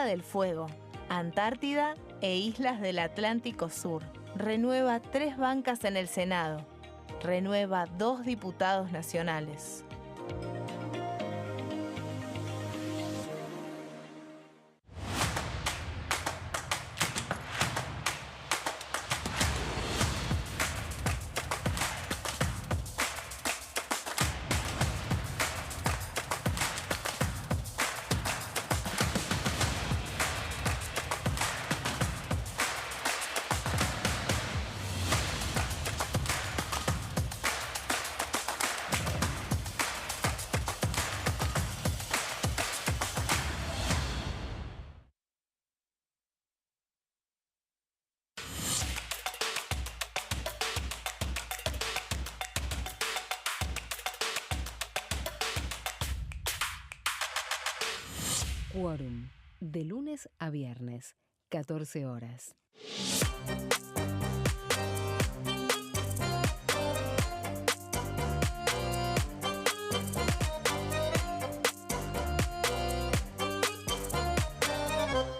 del Fuego, Antártida e islas del Atlántico Sur. Renueva 3 bancas en el Senado. Renueva 2 diputados nacionales. Quórum, de lunes a viernes, 14 horas.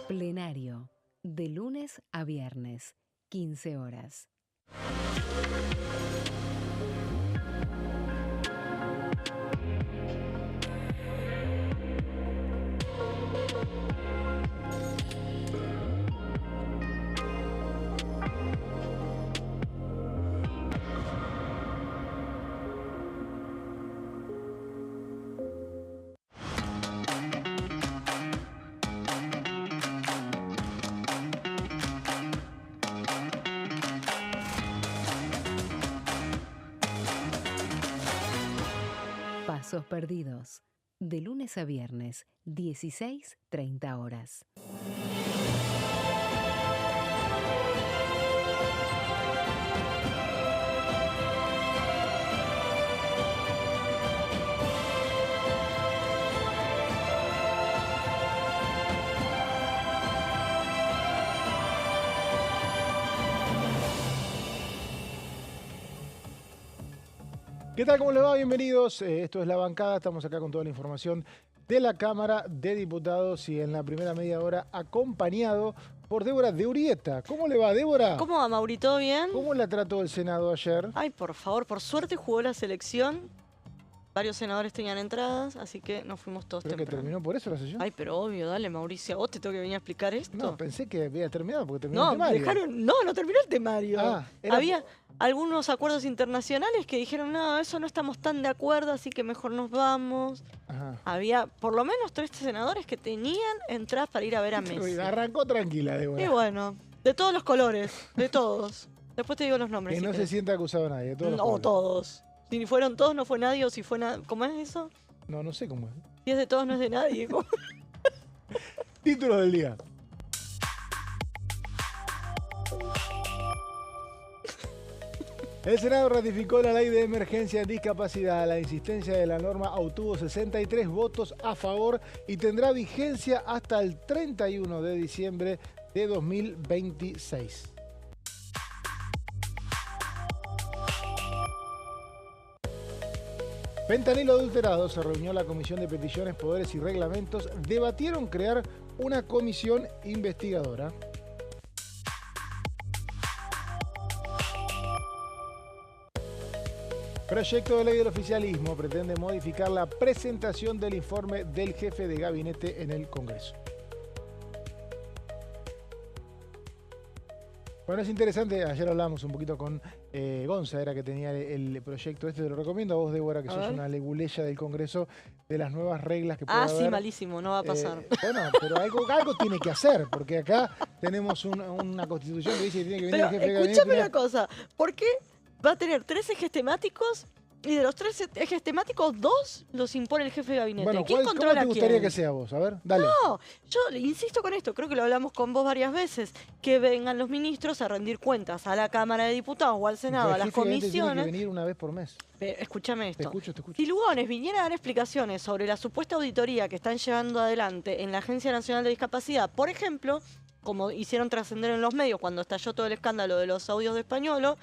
Plenario, de lunes a viernes, 15 horas. Pasos perdidos, de lunes a viernes, 16:30 horas. ¿Qué tal? ¿Cómo les va? Bienvenidos. Esto es La Bancada. Estamos acá con toda la información de la Cámara de Diputados y en la primera media hora acompañado por Débora de Urieta. ¿Cómo le va, Débora? ¿Cómo va, Mauri? ¿Todo bien? ¿Cómo la trató el Senado ayer? Ay, por favor, por suerte jugó la selección. Varios senadores tenían entradas, así que nos fuimos todos ¿Creo que temprano. terminó por eso la sesión? Ay, pero obvio, dale, Mauricio. ¿A vos te tengo que venir a explicar esto? No, pensé que había terminado porque terminó el No, temario. no terminó el temario. Era Había algunos acuerdos internacionales que dijeron, no, eso no estamos tan de acuerdo, así que mejor nos vamos. Ajá. Había por lo menos 3 senadores que tenían entradas para ir a ver a Messi. Arrancó tranquila, Débora. Y bueno, de todos los colores, de todos. Después te digo los nombres. Que si no se querés. sienta acusado nadie. De todos los No, colores. todos. Si fueron todos, no fue nadie, o si fue nada. ¿Cómo es eso? No sé cómo es. Si es de todos, no es de nadie. ¿Cómo? Título del día. El Senado ratificó la ley de emergencia en discapacidad. La insistencia de la norma obtuvo 63 votos a favor y tendrá vigencia hasta el 31 de diciembre de 2026. Fentanilo adulterado. Se reunió la Comisión de Peticiones, Poderes y Reglamentos. Debatieron crear una comisión investigadora. Proyecto de ley del oficialismo pretende modificar la presentación del informe del jefe de gabinete en el Congreso. Bueno, es interesante, ayer hablamos un poquito con Gonza, era que tenía el proyecto este, te lo recomiendo a vos, Débora, que sos una leguleya del Congreso, de las nuevas reglas que puede haber. Sí, malísimo, no va a pasar. Bueno, pero algo tiene que hacer, porque acá tenemos una constitución que dice que tiene que venir el jefe de gabinete. Escúchame una cosa, ¿por qué va a tener 3 ejes temáticos y de los 3 ejes temáticos 2 los impone el jefe de gabinete? Bueno, ¿Quién ¿cómo controla te a gustaría quién? que sea vos? A ver, dale. No, yo insisto con esto, creo que lo hablamos con vos varias veces, que vengan los ministros a rendir cuentas a la Cámara de Diputados o al Senado, a las comisiones. Tiene que venir una vez por mes. Escúchame esto. Te escucho. Si Lugones viniera a dar explicaciones sobre la supuesta auditoría que están llevando adelante en la Agencia Nacional de Discapacidad, por ejemplo, como hicieron trascender en los medios cuando estalló todo el escándalo de los audios de Españolo,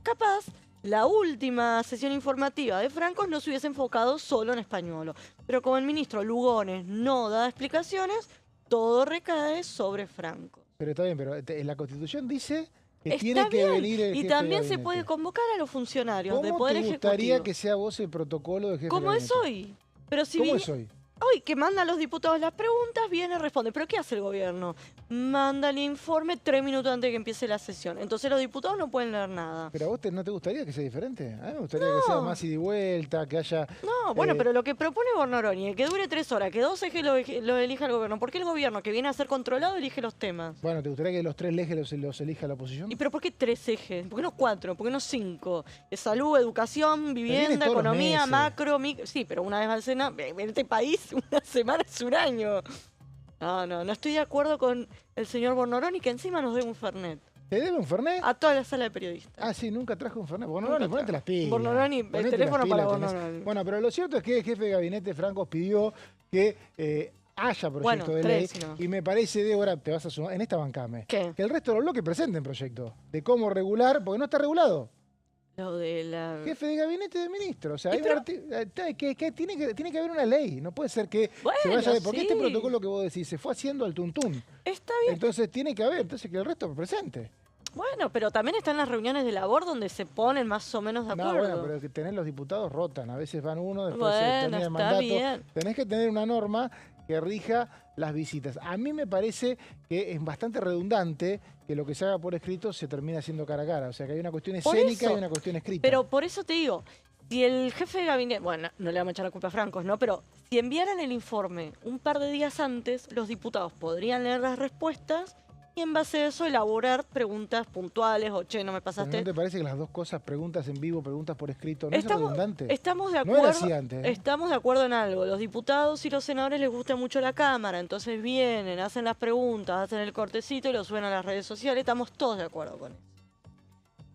capaz la última sesión informativa de Francos no se hubiese enfocado solo en Españolo. Pero como el ministro Lugones no da explicaciones, todo recae sobre Franco. Pero está bien, pero la Constitución dice que Está tiene que bien, venir el jefe y de también se gabinete. puede convocar a los funcionarios del ¿Cómo Poder te gustaría Ejecutivo. que sea vos el protocolo de jefe de ¿Cómo es gabinete? hoy? Pero si ¿Cómo vine- es hoy? Hoy que manda a los diputados las preguntas, viene, responde. ¿Pero qué hace el gobierno? Manda el informe 3 minutos antes de que empiece la sesión. Entonces los diputados no pueden leer nada. ¿Pero a vos no te gustaría que sea diferente? A mí me gustaría que sea más ida y vuelta, que haya... No, bueno, Eh, pero lo que propone Bornoroni, que dure 3 horas, que 2 ejes lo elija el gobierno. ¿Por qué el gobierno, que viene a ser controlado, elige los temas? Bueno, ¿te gustaría que los 3 ejes los elija la oposición? ¿Y pero por qué 3 ejes? ¿Por qué no 4? ¿Por qué no 5? Salud, educación, vivienda, todos los economía, meses. macro, micro. Sí, pero una vez al Senado. En este país, una semana es un año. No estoy de acuerdo con el señor Bornoroni, que encima nos debe un Fernet. ¿Te debe un Fernet? A toda la sala de periodistas. Ah, sí, nunca trajo un Fernet. Bornoroni, Nunca ponete las pilas. Bornoroni, el Ponete teléfono las para pilas, tenés- Bornoroni. Bueno, pero lo cierto es que el jefe de gabinete, Franco, pidió que haya proyecto Bueno, de 3, ley. si no. Y me parece, Débora, te vas a sumar, en esta bancame, ¿Qué? que el resto de los bloques presenten proyectos de cómo regular, porque no está regulado. Lo de la... Jefe de gabinete de ministro. O sea, Y hay un tiene que haber una ley. No puede ser que se Bueno, vaya de. Porque este sí. protocolo que vos decís se fue haciendo al tuntún. Está bien. Entonces tiene que haber, entonces que el resto presente. Bueno, pero también están las reuniones de labor donde se ponen más o menos de No, acuerdo. bueno, pero que tener los diputados rotan. A veces van uno, después se Bueno, termina el está mandato. bien. Tenés que tener una norma que rija las visitas. A mí me parece que es bastante redundante que lo que se haga por escrito se termina haciendo cara a cara. O sea, que hay una cuestión Por escénica eso. y una cuestión escrita. Pero por eso te digo, si el jefe de gabinete, bueno, no le vamos a echar la culpa a Francos, ¿no? Pero si enviaran el informe un par de días antes, los diputados podrían leer las respuestas y en base a eso elaborar preguntas puntuales o, che, no me ¿Pero pasaste. ¿no te parece que las dos cosas, preguntas en vivo, preguntas por escrito, no es redundante? Estamos de No acuerdo. era así antes, ¿eh? Estamos de acuerdo en algo. Los diputados y los senadores les gusta mucho la cámara, entonces vienen, hacen las preguntas, hacen el cortecito y lo suben a las redes sociales. Estamos todos de acuerdo con eso.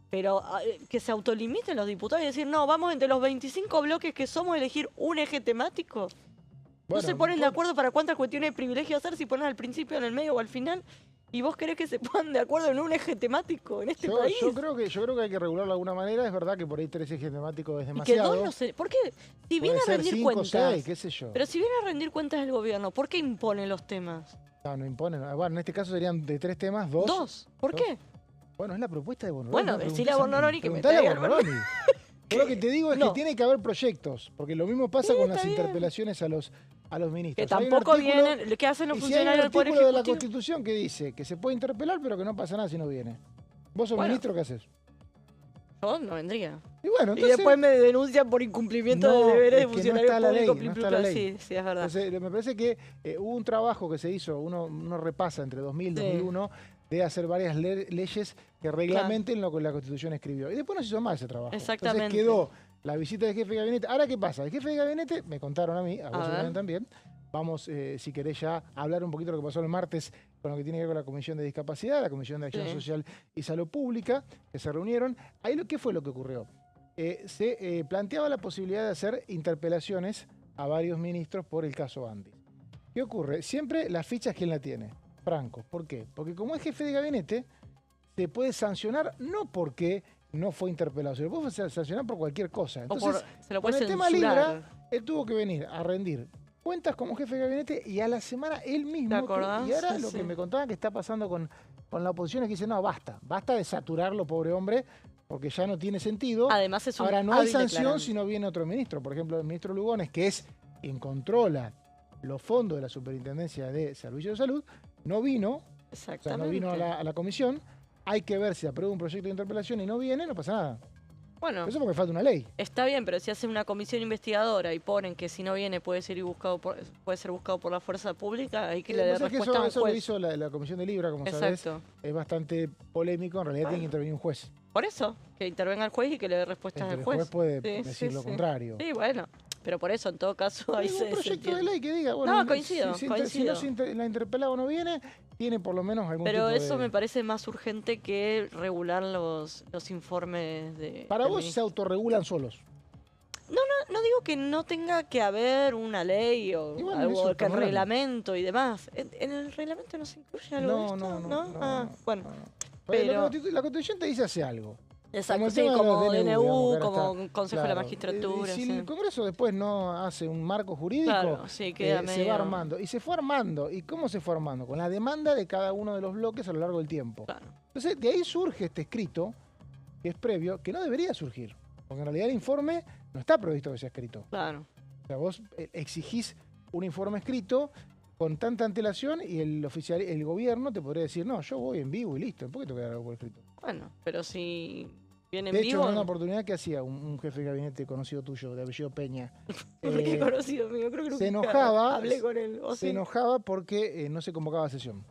Pero que se autolimiten los diputados y decir, no, vamos entre los 25 bloques que somos a elegir un eje temático. No Bueno, se ponen de bueno. acuerdo para cuántas cuestiones de privilegio hacer, si ponen al principio, en el medio o al final. ¿Y vos querés que se pongan de acuerdo en un eje temático en este país? Yo creo que hay que regularlo de alguna manera. Es verdad que por ahí 3 ejes temáticos es Y que demasiado. dos no se... ¿Por qué? Si Puede viene a ser rendir 5 o cuentas... 6, qué sé yo. Pero si viene a rendir cuentas el gobierno, ¿por qué impone los temas? No imponen. Bueno, en este caso serían de 3 temas, 2. ¿Dos? ¿Por Dos. qué? Bueno, es la propuesta de Bornoroni. Bueno, no decile a preguntás Bornoroni que me preguntale a traiga el Bornoroni. Yo lo que te digo es No. que tiene que haber proyectos, porque lo mismo pasa Sí, con está las bien. interpelaciones a los ministros. Que Hay un tampoco artículo- vienen... ¿Qué hacen los Y si hay un funcionarios del Poder artículo de la Ejecutivo? Constitución que dice que se puede interpelar, pero que no pasa nada si no viene. ¿Vos sos Bueno. ministro, qué haces? Yo no vendría. Y bueno, Y entonces... después me denuncian por incumplimiento No, de deberes es de que no funcionarios está la ley, públicos. no plim, está la plum, ley. Sí, es verdad. Entonces, me parece que hubo un trabajo que se hizo, uno repasa entre 2000 y Sí. 2001, de hacer varias leyes que reglamenten lo que la Constitución escribió. Y después no se hizo más ese trabajo. Exactamente. Entonces quedó la visita del jefe de gabinete. Ahora, ¿qué pasa? El jefe de gabinete, me contaron a mí, a vos ver. seguramente también, vamos, si querés ya hablar un poquito de lo que pasó el martes con lo que tiene que ver con la Comisión de Discapacidad, la Comisión de Acción Sí. Social y Salud Pública, que se reunieron. Ahí, ¿qué fue lo que ocurrió? Se planteaba la posibilidad de hacer interpelaciones a varios ministros por el caso Andy. ¿Qué ocurre? Siempre las fichas, ¿quién la tiene? Franco. ¿Por qué? Porque como es jefe de gabinete, se puede sancionar no porque no fue interpelado, se lo puede sancionar por cualquier cosa. O Entonces, se lo con puede el tema censurar. Libra, él tuvo que venir a rendir cuentas como jefe de gabinete y a la semana él mismo... ¿Te acordás? Y ahora Sí, lo sí. que me contaban que está pasando con la oposición es que dice, no, basta de saturarlo, pobre hombre, porque ya no tiene sentido. Además es un Ahora no hay hábil sanción declarante. si no viene otro ministro. Por ejemplo, el ministro Lugones, que es quien controla los fondos de la Superintendencia de Servicios de Salud, no vino, o sea, Exactamente. no vino a la comisión. Hay que ver si aprueba un proyecto de interpelación y no viene, no pasa nada. Bueno, Eso porque falta una ley. está bien, pero si hacen una comisión investigadora y ponen que si no viene puede ser buscado por la fuerza pública, hay que le dé Pasa que respuesta a un eso lo juez. hizo la Comisión de Libra, como sabes. Exacto. Es bastante polémico, en realidad tiene que intervenir un juez. Por eso, que intervenga el juez y que le dé respuestas al El juez. juez puede Sí, decir sí, lo sí. contrario. Sí, bueno, pero por eso en todo caso ahí Hay se un proyecto de entiende. ley que diga, bueno, No, coincido, si coincido. no la interpelada o no viene, tiene por lo menos algún tipo Pero de... eso me parece más urgente que regular los informes de... Para del vos se ministro. autorregulan solos. No digo que no tenga que haber una ley o Y bueno, eso algo que el estamos hablando. reglamento y demás. En el reglamento no se incluye algo de esto, No. Ah, bueno. no. pero- La Constitución te dice hace algo. Exacto, el sí, tema de los como DNU, DNU, digamos, que ahora como Consejo de la Magistratura. Si sí. el Congreso después no hace un marco jurídico, Claro, sí, queda se medio- va armando. Y se fue armando. ¿Y cómo se fue armando? Con la demanda de cada uno de los bloques a lo largo del tiempo. Claro. Entonces, de ahí surge este escrito, que es previo, que no debería surgir. Porque en realidad el informe no está previsto que sea escrito. Claro. O sea, vos exigís un informe escrito con tanta antelación y el gobierno te podría decir, no, yo voy en vivo y listo. ¿Por qué tengo que dar algo por escrito? Bueno, pero si viene en De hecho, vivo... en una oportunidad que hacía un jefe de gabinete conocido tuyo, de apellido Peña, Porque he conocido, amigo, creo que se nunca enojaba, hablé con él. ¿o se sí? enojaba porque no se convocaba a sesión.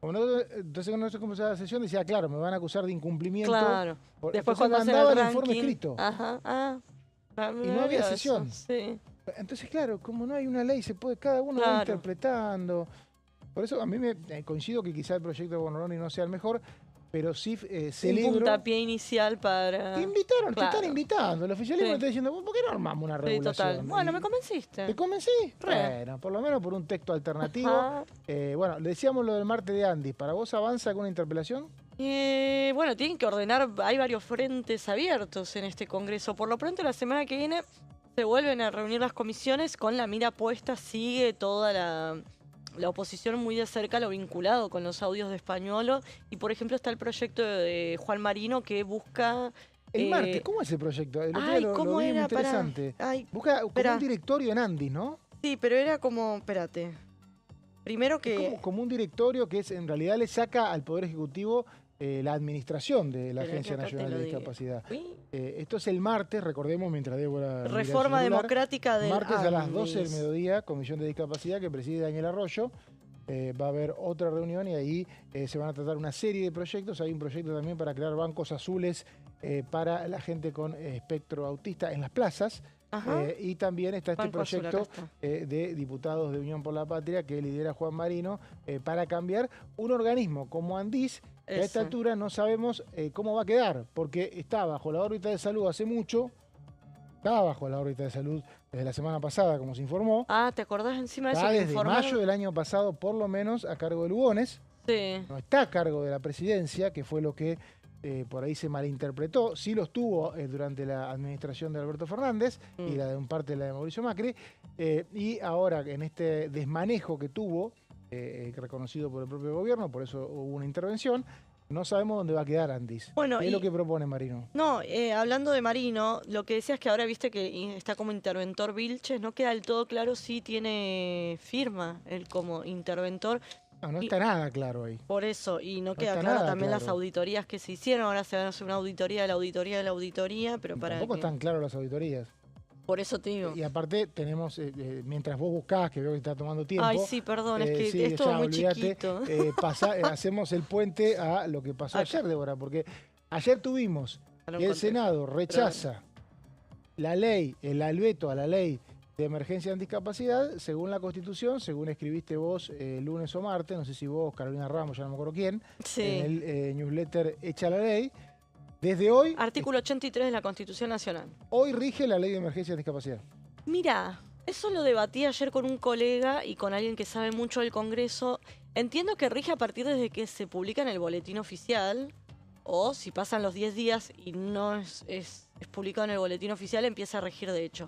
Entonces no se convocaba a sesión, decía, claro, me van a acusar de incumplimiento. Claro. Después Entonces cuando hacen mandaba el el informe ranking... escrito. Ajá, Y no había sesión. Sí. Entonces, claro, como no hay una ley, cada uno va Claro. interpretando. Por eso a mí me coincido que quizá el proyecto de Bonoloni no sea el mejor, pero sí Un celebro. puntapié inicial para... Te invitaron, Claro. te están invitando. El oficialismo Sí. está diciendo, ¿por qué no armamos una Sí, regulación? total. Bueno, Y- me convenciste. ¿Te convencí? Re. Bueno, por lo menos por un texto alternativo. Ajá. Bueno, le decíamos lo del martes de Andy. ¿Para vos avanza con una interpelación? Bueno, tienen que ordenar, hay varios frentes abiertos en este Congreso. Por lo pronto, la semana que viene se vuelven a reunir las comisiones con la mira puesta, sigue toda la oposición muy de cerca lo vinculado con los audios de Españolo. Y, por ejemplo, está el proyecto de Juan Marino que busca... El martes, ¿cómo es el proyecto? El otro día Ay, lo ¿cómo vi muy era? Pará. interesante. Ay, Busca como espera. un directorio en Andy, ¿no? sí, pero era como... Espérate. Primero Es que... como un directorio que en realidad le saca al Poder Ejecutivo la administración de la Espera, que Agencia acá te Nacional lo de digo. Discapacidad. Uy, Esto es el martes, recordemos, mientras Débora... mira el Reforma celular. democrática del Martes a las 12 del Andis. mediodía, Comisión de Discapacidad que preside Daniel Arroyo. Va a haber otra reunión y ahí se van a tratar una serie de proyectos. Hay un proyecto también para crear bancos azules para la gente con espectro autista en las plazas. Ajá. Y también está este Banco Azul, proyecto acá está. de diputados de Unión por la Patria que lidera Juan Marino para cambiar un organismo como Andis, que a esta Eso. altura no sabemos cómo va a quedar, porque está bajo la órbita de salud hace mucho, estaba bajo la órbita de salud desde la semana pasada, como se informó, Ah, ¿te acordás encima de eso está que desde informaron? mayo del año pasado por lo menos a cargo de Lugones, Sí. no está a cargo de la presidencia, que fue lo que por ahí se malinterpretó, sí lo estuvo durante la administración de Alberto Fernández y la de un parte de la de Mauricio Macri, y ahora en este desmanejo que tuvo, reconocido por el propio gobierno, por eso hubo una intervención, no sabemos dónde va a quedar Andis. Bueno, ¿Qué es y- lo que propone Marino? No, hablando de Marino, lo que decías que ahora viste que está como interventor Vilches, no queda del todo claro si tiene firma él como interventor, No y- está nada claro ahí. por eso, y no queda está claro nada también las claro. auditorías que se hicieron, ahora se van a hacer una auditoría de la auditoría de la auditoría, pero para Tampoco que- están claras las auditorías. por eso te digo. Y aparte tenemos, mientras vos buscás, que veo que está tomando tiempo. Ay, sí, perdón, es que sí, es todo ya, muy olvídate, chiquito. hacemos el puente a lo que pasó Acá. ayer, Débora, porque ayer tuvimos Para un que el contexto. Senado rechaza la ley, el veto a la ley de emergencia en discapacidad, según la Constitución, según escribiste vos lunes o martes, no sé si vos, Carolina Ramos, ya no me acuerdo quién, Sí. en el newsletter Echa la Ley. Desde hoy, Artículo 83 de la Constitución Nacional. hoy rige la ley de emergencia en discapacidad. Mira, eso lo debatí ayer con un colega y con alguien que sabe mucho del Congreso. Entiendo que rige a partir desde que se publica en el boletín oficial, o si pasan los 10 días y no es publicado en el boletín oficial, empieza a regir de hecho.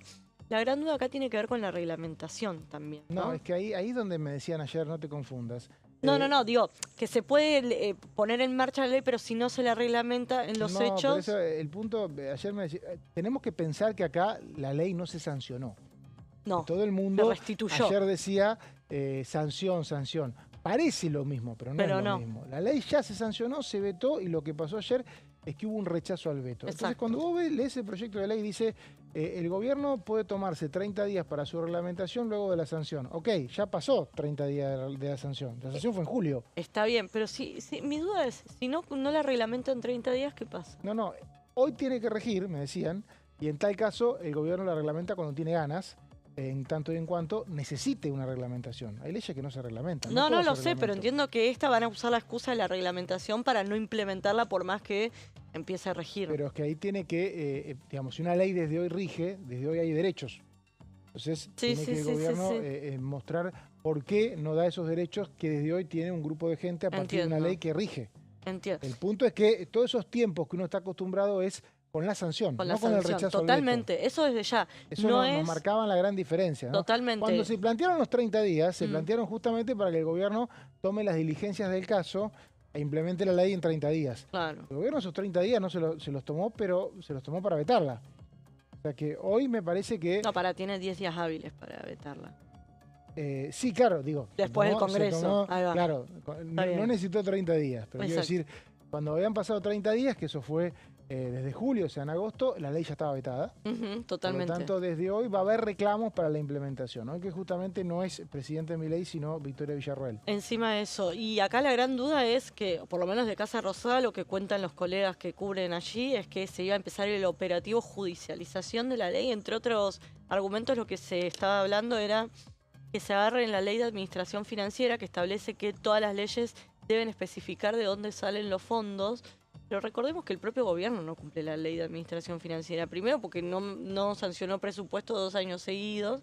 La gran duda acá tiene que ver con la reglamentación también, ¿no? No, es que ahí es donde me decían ayer, no te confundas. No, digo, que se puede poner en marcha la ley, pero si no se la reglamenta en los No, pero hechos... eso, el punto, ayer me decía, tenemos que pensar que acá la ley no se sancionó. No, Todo el se mundo restituyó. ayer decía sanción. Parece lo mismo, pero no Pero es lo no. mismo. La ley ya se sancionó, se vetó y lo que pasó ayer es que hubo un rechazo al veto. Entonces, Exacto. cuando vos lees el proyecto de ley, dice el gobierno puede tomarse 30 días para su reglamentación luego de la sanción. Ok, ya pasó 30 días de la sanción. La sanción fue en julio. Está bien, pero sí, mi duda es, si no la reglamento en 30 días, ¿qué pasa? No, hoy tiene que regir, me decían, y en tal caso el gobierno la reglamenta cuando tiene ganas, en tanto y en cuanto necesite una reglamentación. Hay leyes que no se reglamentan. No, todas lo se sé, pero reglamentan. entiendo que esta van a usar la excusa de la reglamentación para no implementarla por más que empiece a regir. Pero es que ahí tiene que, digamos, si una ley desde hoy rige, desde hoy hay derechos. Entonces, Sí, tiene sí, que el sí, sí, gobierno sí. mostrar por qué no da esos derechos que desde hoy tiene un grupo de gente a partir de una Entiendo. ley que rige. Entiendo. El punto es que todos esos tiempos que uno está acostumbrado es con la sanción, Con no la con el sanción, rechazo totalmente. al veto. Eso desde ya. Eso no nos es marcaban la gran diferencia, ¿no? totalmente. Cuando se plantearon los 30 días, se plantearon justamente para que el gobierno tome las diligencias del caso e implemente la ley en 30 días. Claro. El gobierno esos 30 días no se los tomó, pero se los tomó para vetarla. O sea que hoy me parece que... No, tiene 10 días hábiles para vetarla. Sí, claro, digo. Después del Congreso. Ahí va. Claro, no necesitó 30 días, pero quiero Exacto. decir, cuando habían pasado 30 días, que eso fue desde julio, o sea, en agosto, la ley ya estaba vetada. Totalmente. Por lo tanto, desde hoy va a haber reclamos para la implementación, ¿no? Que justamente no es presidente Milei, sino Victoria Villarroel. Encima de eso. Y acá la gran duda es que, por lo menos de Casa Rosada, lo que cuentan los colegas que cubren allí es que se iba a empezar el operativo judicialización de la ley. Entre otros argumentos, lo que se estaba hablando era que se agarre en la ley de administración financiera, que establece que todas las leyes deben especificar de dónde salen los fondos. Pero recordemos que el propio gobierno no cumple la ley de administración financiera. Primero, porque no sancionó presupuesto 2 años seguidos.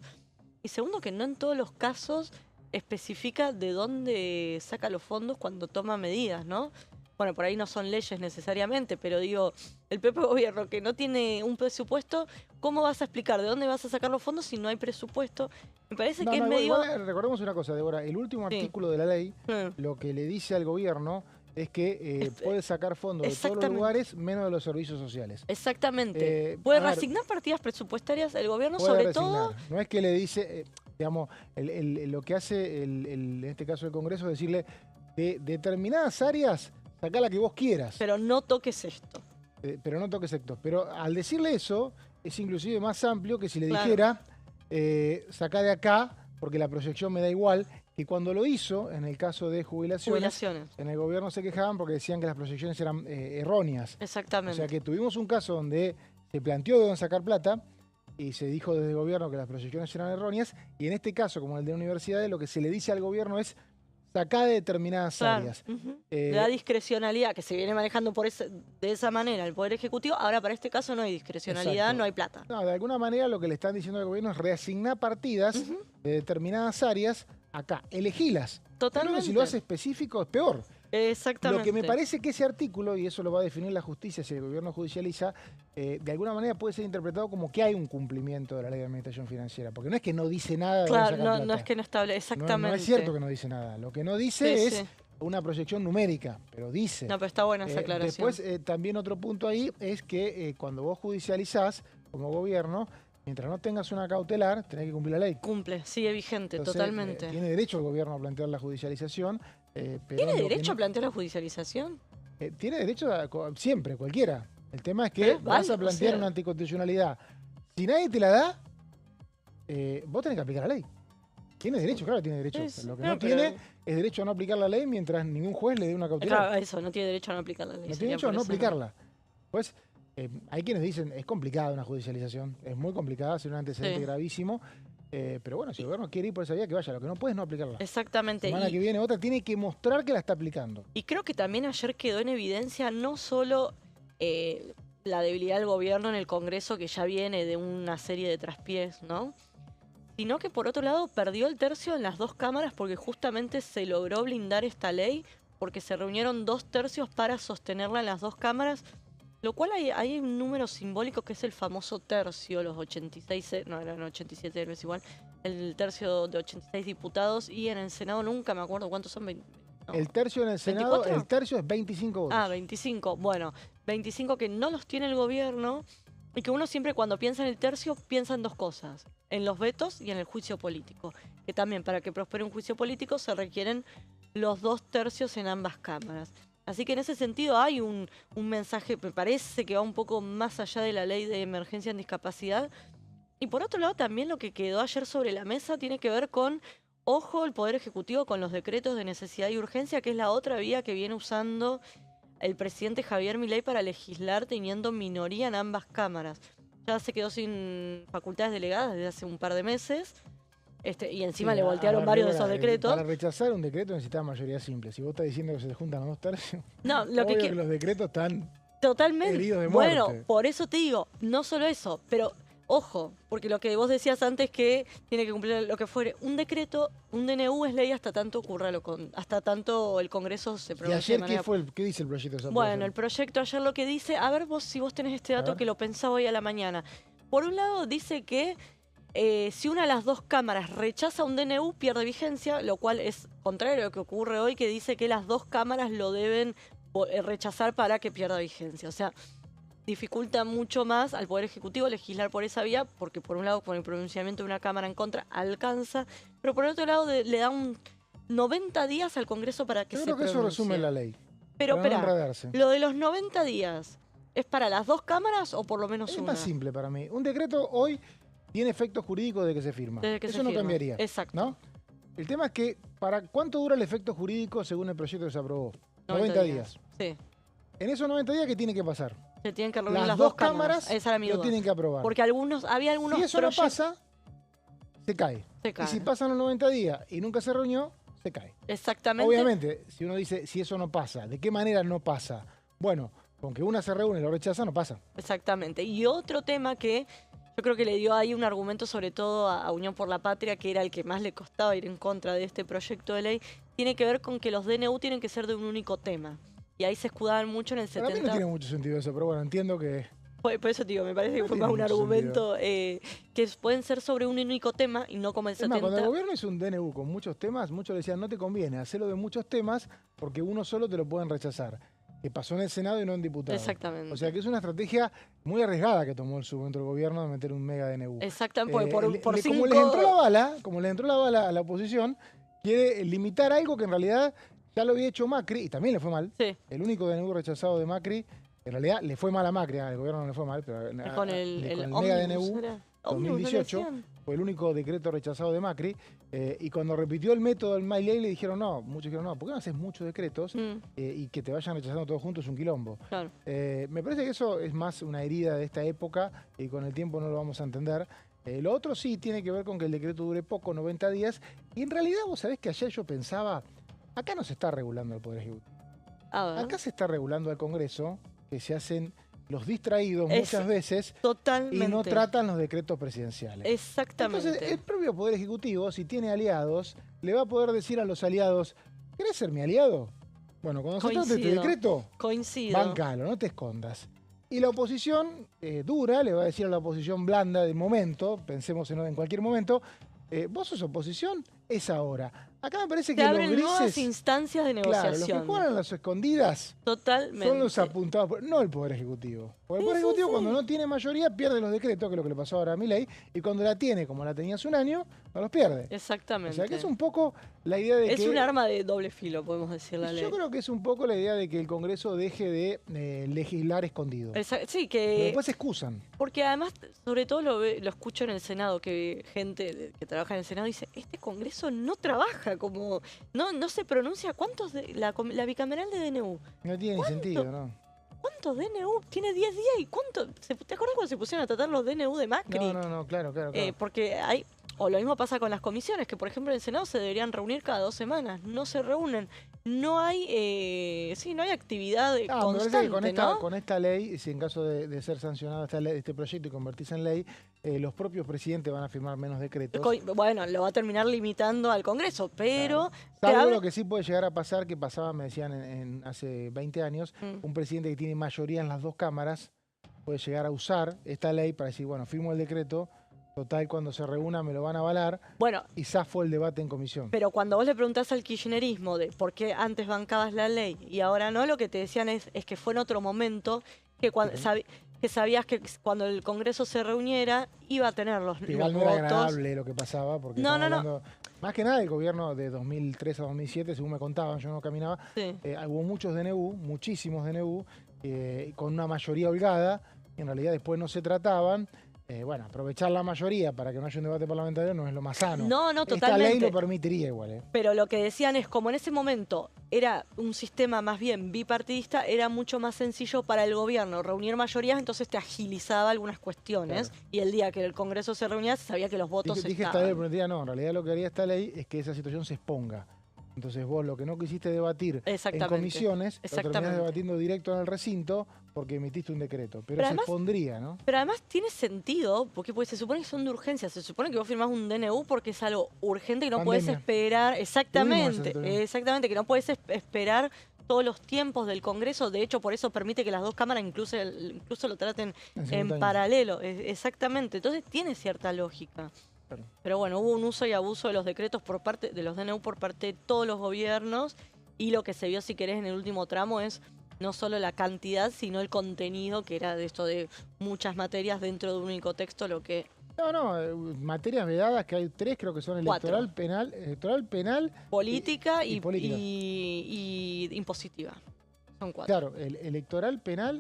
Y segundo, que no en todos los casos especifica de dónde saca los fondos cuando toma medidas, ¿no? Bueno, por ahí no son leyes necesariamente, pero digo, el propio gobierno que no tiene un presupuesto, ¿cómo vas a explicar de dónde vas a sacar los fondos si no hay presupuesto? Me parece que es medio... Igual, recordemos una cosa, Débora, el último artículo de la ley, lo que le dice al gobierno es que puede sacar fondos de todos los lugares, menos de los servicios sociales. Exactamente. Puede reasignar partidas presupuestarias el gobierno, sobre todo... No es que le dice, digamos, lo que hace en este caso el Congreso es decirle, de determinadas áreas, sacá la que vos quieras. Pero no toques esto. Pero no toques esto. Pero al decirle eso, es inclusive más amplio que si le dijera, sacá de acá, porque la proyección me da igual, que cuando lo hizo, en el caso de jubilaciones, en el gobierno se quejaban porque decían que las proyecciones eran erróneas. Exactamente. O sea que tuvimos un caso donde se planteó de dónde sacar plata y se dijo desde el gobierno que las proyecciones eran erróneas, y en este caso, como el de universidades, lo que se le dice al gobierno es sacá de determinadas áreas. La discrecionalidad que se viene manejando de esa manera el Poder Ejecutivo, ahora para este caso no hay discrecionalidad, no hay plata. No, de alguna manera lo que le están diciendo al gobierno es reasignar partidas de determinadas áreas acá, elegilas. Totalmente. Pero si lo hace específico es peor. Exactamente. Lo que me parece que ese artículo, y eso lo va a definir la justicia si el gobierno judicializa, de alguna manera puede ser interpretado como que hay un cumplimiento de la ley de administración financiera, porque no es que no dice nada de claro, sacar plata. No es que no establece, exactamente. No es cierto que no dice nada. Lo que no dice es una proyección numérica, pero dice. No, pero está buena esa aclaración. Después, también otro punto ahí es que cuando vos judicializás como gobierno, mientras no tengas una cautelar, tenés que cumplir la ley. Cumple, sigue vigente. Entonces, totalmente. Tiene derecho el gobierno a plantear la judicialización. ¿Tiene derecho a plantear la judicialización? Tiene derecho siempre, cualquiera. El tema es que vas a plantear una anticonstitucionalidad. Si nadie te la da, vos tenés que aplicar la ley. Tiene derecho, claro, tiene derecho. Lo que no tiene es derecho a no aplicar la ley mientras ningún juez le dé una cautelar. Claro, eso, no tiene derecho a no aplicar la ley. No tiene derecho a no aplicarla. Pues hay quienes dicen, es complicada una judicialización, es muy complicada, es un antecedente gravísimo. Pero bueno, si el gobierno quiere ir por esa vía, que vaya. Lo que no puede es no aplicarla. Exactamente. La semana que viene otra tiene que mostrar que la está aplicando. Y creo que también ayer quedó en evidencia no solo la debilidad del gobierno en el Congreso, que ya viene de una serie de traspiés, ¿no? Sino que por otro lado perdió el tercio en las dos cámaras porque justamente se logró blindar esta ley, porque se reunieron 2 tercios para sostenerla en las dos cámaras. Lo cual hay un número simbólico que es el famoso tercio, los 86, no eran 87, no es igual, el tercio de 86 diputados, y en el Senado nunca me acuerdo cuántos son. El tercio en el Senado, 24. El tercio es 25 votos. 25, bueno, 25 que no los tiene el gobierno, y que uno siempre cuando piensa en el tercio piensa en 2 cosas, en los vetos y en el juicio político, que también para que prospere un juicio político se requieren los 2 tercios en ambas cámaras. Así que en ese sentido hay un mensaje, me parece que va un poco más allá de la ley de emergencia en discapacidad. Y por otro lado también lo que quedó ayer sobre la mesa tiene que ver con, ojo, el Poder Ejecutivo con los decretos de necesidad y urgencia, que es la otra vía que viene usando el presidente Javier Milei para legislar teniendo minoría en ambas cámaras. Ya se quedó sin facultades delegadas desde hace un par de meses. Y encima le voltearon varios de esos decretos. Para rechazar un decreto necesitaba mayoría simple. Si vos estás diciendo que se juntan los 2 tercios, no, lo que los decretos están totalmente heridos de muerte. Bueno, por eso te digo, no solo eso, pero Ojo, porque lo que vos decías antes que tiene que cumplir lo que fuere. Un decreto, un DNU es ley hasta tanto hasta tanto el Congreso se ¿Y pronuncie ayer qué dice el proyecto de Bueno, el proyecto ayer lo que dice, a ver si vos tenés este dato que lo pensaba hoy a la mañana. Por un lado dice que si una de las dos cámaras rechaza un DNU pierde vigencia, lo cual es contrario a lo que ocurre hoy, que dice que las dos cámaras lo deben rechazar para que pierda vigencia. O sea, dificulta mucho más al Poder Ejecutivo legislar por esa vía, porque por un lado con el pronunciamiento de una Cámara en contra alcanza, pero por otro lado le da un 90 días al Congreso para que se pronuncie. Yo creo que eso resume la ley. Pero para no espera, enredarse. lo de los 90 días, ¿es para las dos cámaras o por lo menos Es una? más simple para mí. Un decreto hoy tiene efecto jurídico desde que se firma. Eso no cambiaría. Exacto. ¿No? El tema es que, ¿para cuánto dura el efecto jurídico según el proyecto que se aprobó? 90 días. Sí. En esos 90 días, ¿qué tiene que pasar? Se tienen que reunir Las dos dos cámaras Esa era mi lo duda. tienen que aprobar. Porque había algunos Si eso no pasa, se cae. Se cae. Y si pasan los 90 días y nunca se reunió, se cae. Exactamente. Obviamente, si uno dice, si eso no pasa, ¿de qué manera no pasa? Bueno, con que una se reúne y lo rechaza, no pasa. Exactamente. Y otro tema que yo creo que le dio ahí un argumento sobre todo a Unión por la Patria, que era el que más le costaba ir en contra de este proyecto de ley, tiene que ver con que los DNU tienen que ser de un único tema. Y ahí se escudaban mucho en el 70. Para mí no tiene mucho sentido eso, pero bueno, entiendo que... Por eso te digo, me parece que fue más un argumento que pueden ser sobre un único tema y no como el Es 70. más, cuando el gobierno hizo un DNU con muchos temas, muchos le decían, no te conviene hacerlo de muchos temas porque uno solo te lo pueden rechazar. Que pasó en el Senado y no en diputados. Exactamente. O sea que es una estrategia muy arriesgada que tomó en su momento el gobierno de meter un mega DNU. Exactamente, por Como cinco... les entró la bala a la oposición, quiere limitar algo que en realidad ya lo había hecho Macri y también le fue mal. Sí. El único DNU rechazado de Macri, en realidad le fue mal a Macri, al gobierno no le fue mal, pero Con el mega DNU ¿era? 2018 fue el único decreto rechazado de Macri y cuando repitió el método del Milei le dijeron no, muchos dijeron no, ¿por qué no haces muchos decretos y que te vayan rechazando todos juntos es un quilombo? Claro. Me parece que eso es más una herida de esta época y con el tiempo no lo vamos a entender. Lo otro sí tiene que ver con que el decreto dure poco, 90 días, y en realidad vos sabés que ayer yo pensaba, acá no se está regulando el Poder Ejecutivo. Acá se está regulando al Congreso, que se hacen los distraídos muchas veces totalmente. Y no tratan los decretos presidenciales. Exactamente. Entonces, el propio Poder Ejecutivo, si tiene aliados, le va a poder decir a los aliados, ¿querés ser mi aliado? Bueno, cuando se trate este decreto, bancalo, no te escondas. Y la oposición dura le va a decir a la oposición blanda del momento, pensemos en cualquier momento, vos sos oposición, es ahora. Acá me parece que los grises... nuevas instancias de negociación. Claro, los que juegan a las escondidas totalmente. Son los apuntados, no el Poder Ejecutivo. Porque el Poder Ejecutivo cuando no tiene mayoría pierde los decretos, que es lo que le pasó ahora a Milei, y cuando la tiene, como la tenía hace un año, no los pierde. Exactamente. O sea que es un poco la idea de que... Es un arma de doble filo, podemos decir la ley. Yo creo que es un poco la idea de que el Congreso deje de legislar escondido. Sí, que... Pero después se excusan. Porque además, sobre todo lo escucho en el Senado, que gente que trabaja en el Senado dice, este Congreso no trabaja como... No se pronuncia cuántos de la bicameral de DNU. No tiene ni sentido, ¿no? ¿Cuántos DNU? Tiene 10 días y ¿cuánto? ¿Te acuerdas cuando se pusieron a tratar los DNU de Macri? No, claro. Porque hay... O lo mismo pasa con las comisiones, que por ejemplo en el Senado se deberían reunir cada 2 semanas. No se reúnen. No hay no hay actividad constante, con esta ley, si en caso de ser sancionado este proyecto y convertirse en ley, los propios presidentes van a firmar menos decretos. Bueno, lo va a terminar limitando al Congreso, pero... Claro. Salvo lo que sí puede llegar a pasar, que pasaba, me decían hace 20 años, un presidente que tiene mayoría en las dos cámaras puede llegar a usar esta ley para decir, bueno, firmo el decreto, total, cuando se reúna me lo van a avalar. Bueno, y zafó el debate en comisión. Pero cuando vos le preguntás al kirchnerismo de por qué antes bancabas la ley y ahora no, lo que te decían es que fue en otro momento que sabías que cuando el Congreso se reuniera iba a tener los Igual no votos. Era agradable lo que pasaba, porque hablando, más que nada el gobierno de 2003 a 2007, según me contaban, yo no caminaba, hubo muchos DNU, muchísimos DNU, con una mayoría holgada, y en realidad después no se trataban. Bueno, aprovechar la mayoría para que no haya un debate parlamentario no es lo más sano. No, totalmente. Esta ley lo permitiría igual. Pero lo que decían es, como en ese momento era un sistema más bien bipartidista, era mucho más sencillo para el gobierno reunir mayorías, entonces te agilizaba algunas cuestiones. Claro. Y el día que el Congreso se reunía, se sabía que los votos dije estaban. Esta ley, pero no, en realidad lo que haría esta ley es que esa situación se exponga. Entonces vos lo que no quisiste debatir en Exactamente. comisiones, lo terminás Exactamente. debatiendo directo en el recinto porque emitiste un decreto. Pero Pero se además- expondría, ¿no? Pero además tiene sentido, porque pues, se supone que son de urgencia, se supone que vos firmás un DNU porque es algo urgente y no podés Pandemia. esperar, exactamente, Tuvimos ese exactamente, que no podés esperar todos los tiempos del Congreso, de hecho por eso permite que las dos cámaras incluso lo traten En en simultáneo. paralelo, exactamente, entonces tiene cierta lógica. Claro. Pero bueno, hubo un uso y abuso de los decretos por parte de los DNU por parte de todos los gobiernos y lo que se vio, si querés, en el último tramo es no solo la cantidad, sino el contenido, que era de esto de muchas materias dentro de un único texto, lo que Materias vedadas, que hay 3, creo que son Cuatro. electoral, penal, política y y, política. y impositiva. Son 4. claro, el electoral, penal,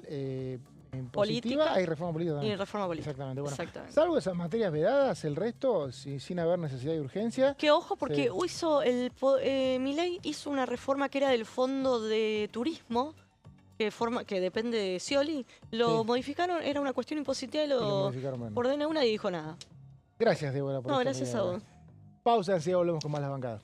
impositiva, Política hay reforma política Y también. reforma política. Exactamente, bueno. Exactamente. Salvo esas materias vedadas, el resto, sin haber necesidad de urgencia. Que ojo, porque Sí. Milei hizo una reforma que era del Fondo de Turismo, que depende de Scioli, lo Sí. modificaron, era una cuestión impositiva y Y lo lo modificaron, bueno. ordené una y dijo nada. Gracias, Débora, por No, esta gracias a media hora. vos. Pausa, así volvemos con más las bancadas.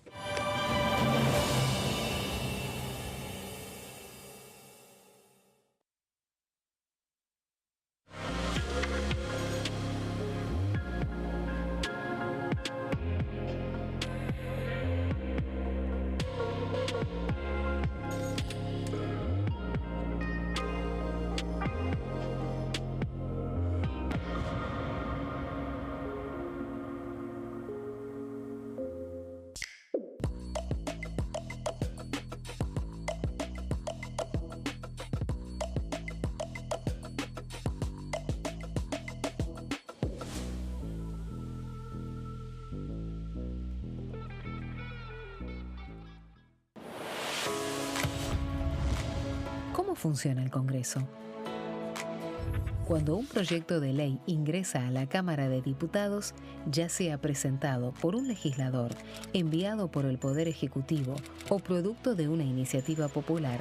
¿Cómo funciona el Congreso? Cuando un proyecto de ley ingresa a la Cámara de Diputados, ya sea presentado por un legislador, enviado por el Poder Ejecutivo o producto de una iniciativa popular,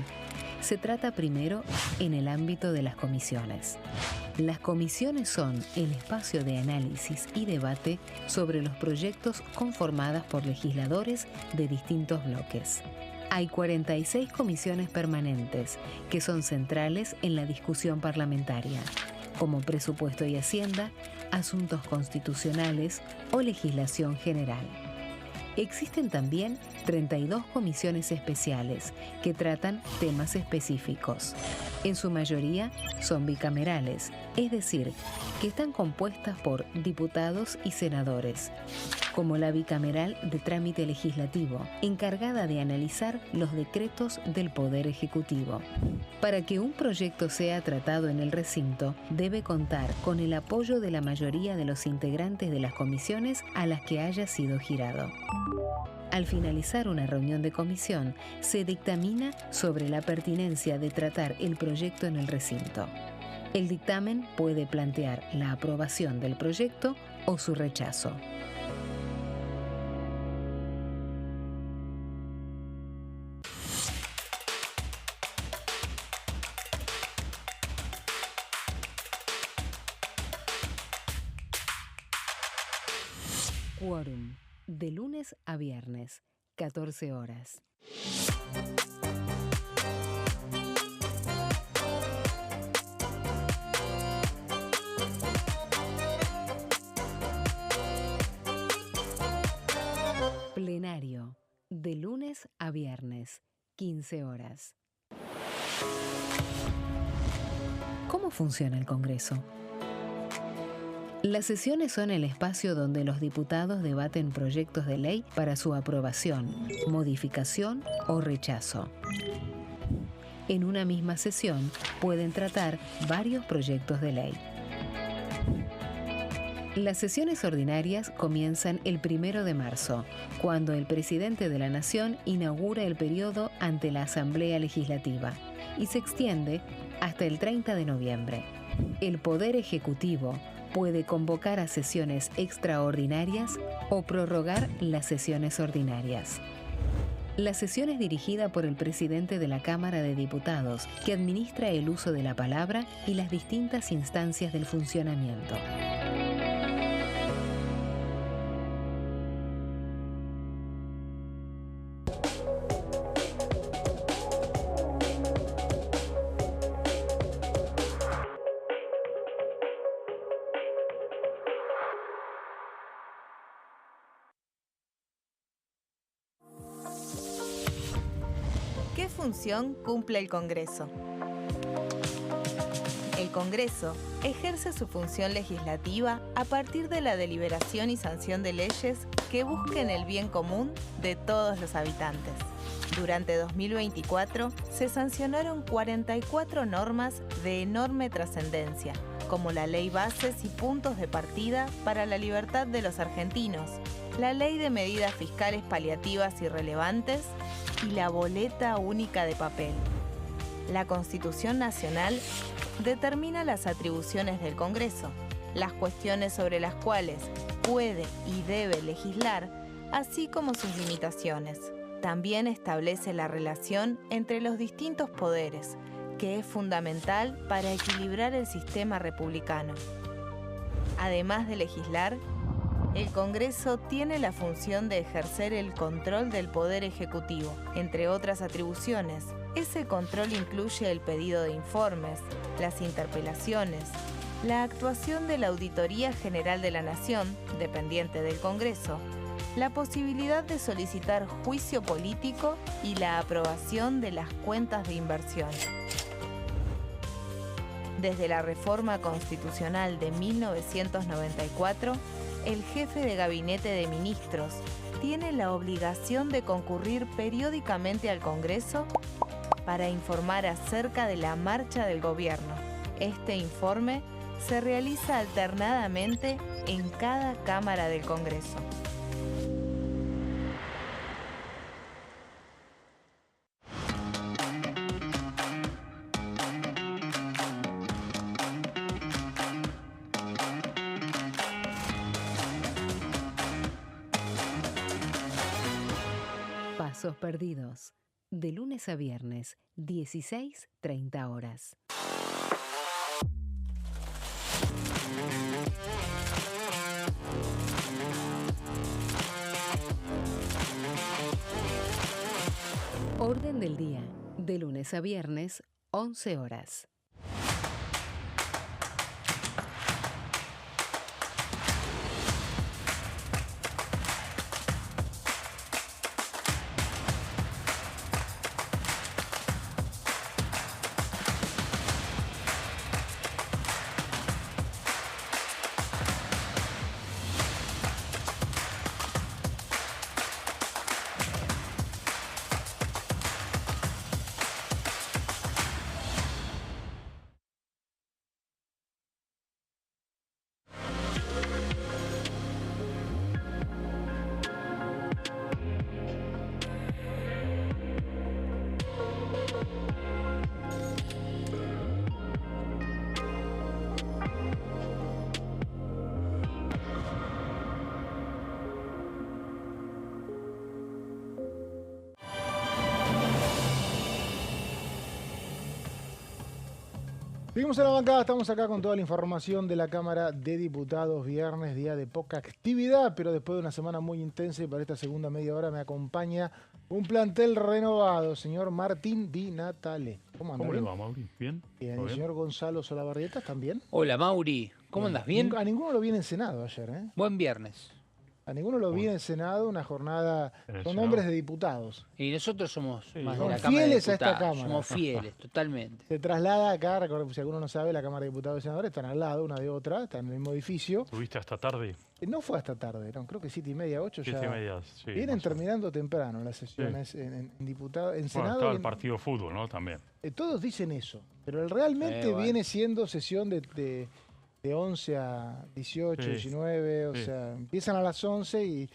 se trata primero en el ámbito de las comisiones. Las comisiones son el espacio de análisis y debate sobre los proyectos conformadas por legisladores de distintos bloques. Hay 46 comisiones permanentes que son centrales en la discusión parlamentaria, como Presupuesto y Hacienda, Asuntos Constitucionales o Legislación General. Existen también 32 comisiones especiales que tratan temas específicos. En su mayoría son bicamerales, es decir, que están compuestas por diputados y senadores, como la bicameral de trámite legislativo, encargada de analizar los decretos del Poder Ejecutivo. Para que un proyecto sea tratado en el recinto, debe contar con el apoyo de la mayoría de los integrantes de las comisiones a las que haya sido girado. Al finalizar una reunión de comisión, se dictamina sobre la pertinencia de tratar el proyecto en el recinto. El dictamen puede plantear la aprobación del proyecto o su rechazo. Quórum, de lunes a viernes, 14 horas. Plenario, de lunes a viernes, 15 horas. ¿Cómo funciona el Congreso? Las sesiones son el espacio donde los diputados debaten proyectos de ley para su aprobación, modificación o rechazo. En una misma sesión pueden tratar varios proyectos de ley. Las sesiones ordinarias comienzan el 1 de marzo, cuando el presidente de la Nación inaugura el periodo ante la Asamblea Legislativa y se extiende hasta el 30 de noviembre. El Poder Ejecutivo puede convocar a sesiones extraordinarias o prorrogar las sesiones ordinarias. La sesión es dirigida por el presidente de la Cámara de Diputados, que administra el uso de la palabra y las distintas instancias del funcionamiento. función cumple el Congreso? El Congreso ejerce su función legislativa a partir de la deliberación y sanción de leyes que busquen el bien común de todos los habitantes. Durante 2024 se sancionaron 44 normas de enorme trascendencia, como la Ley Bases y Puntos de Partida para la Libertad de los Argentinos, la Ley de Medidas Fiscales Paliativas y Relevantes y la Boleta Única de Papel. La Constitución Nacional determina las atribuciones del Congreso, las cuestiones sobre las cuales puede y debe legislar, así como sus limitaciones. También establece la relación entre los distintos poderes, que es fundamental para equilibrar el sistema republicano. Además de legislar, el Congreso tiene la función de ejercer el control del Poder Ejecutivo, entre otras atribuciones. Ese control incluye el pedido de informes, las interpelaciones, la actuación de la Auditoría General de la Nación, dependiente del Congreso, la posibilidad de solicitar juicio político y la aprobación de las cuentas de inversión. Desde la reforma constitucional de 1994, el jefe de gabinete de ministros tiene la obligación de concurrir periódicamente al Congreso para informar acerca de la marcha del gobierno. Este informe se realiza alternadamente en cada Cámara del Congreso. Pasos perdidos. De lunes a viernes, 16:30 horas. Orden del día. De lunes a viernes, 11 horas. Seguimos en la bancada, estamos acá con toda la información de la Cámara de Diputados. Viernes, día de poca actividad, pero después de una semana muy intensa y para esta segunda media hora me acompaña un plantel renovado, señor Martín Di Natale. ¿Cómo le va, Mauri? ¿Bien? Bien, el señor Gonzalo Solabarrieta también. Hola, Mauri. ¿Cómo andas? ¿Bien? A ninguno lo vi en el Senado ayer, ¿eh? Buen viernes. A ninguno lo vi en el Senado, una jornada... Son hombres de diputados. Y nosotros somos más de Son la Cámara de fieles a esta Diputados. Cámara. Somos fieles, totalmente. Se traslada acá, recuerden, si alguno no sabe, la Cámara de Diputados y Senadores están al lado, una de otra, están en el mismo edificio. ¿Tuviste hasta tarde? No fue hasta tarde, no, creo que 7:30, 8 ya. 7:30, sí. Vienen terminando temprano las sesiones en Diputados, en Bueno, Senado. estaba el partido de fútbol, ¿no? También. Todos dicen eso, pero realmente bueno. viene siendo sesión de 11 a 18, Sí. 19, o Sí. sea, empiezan a las 11 y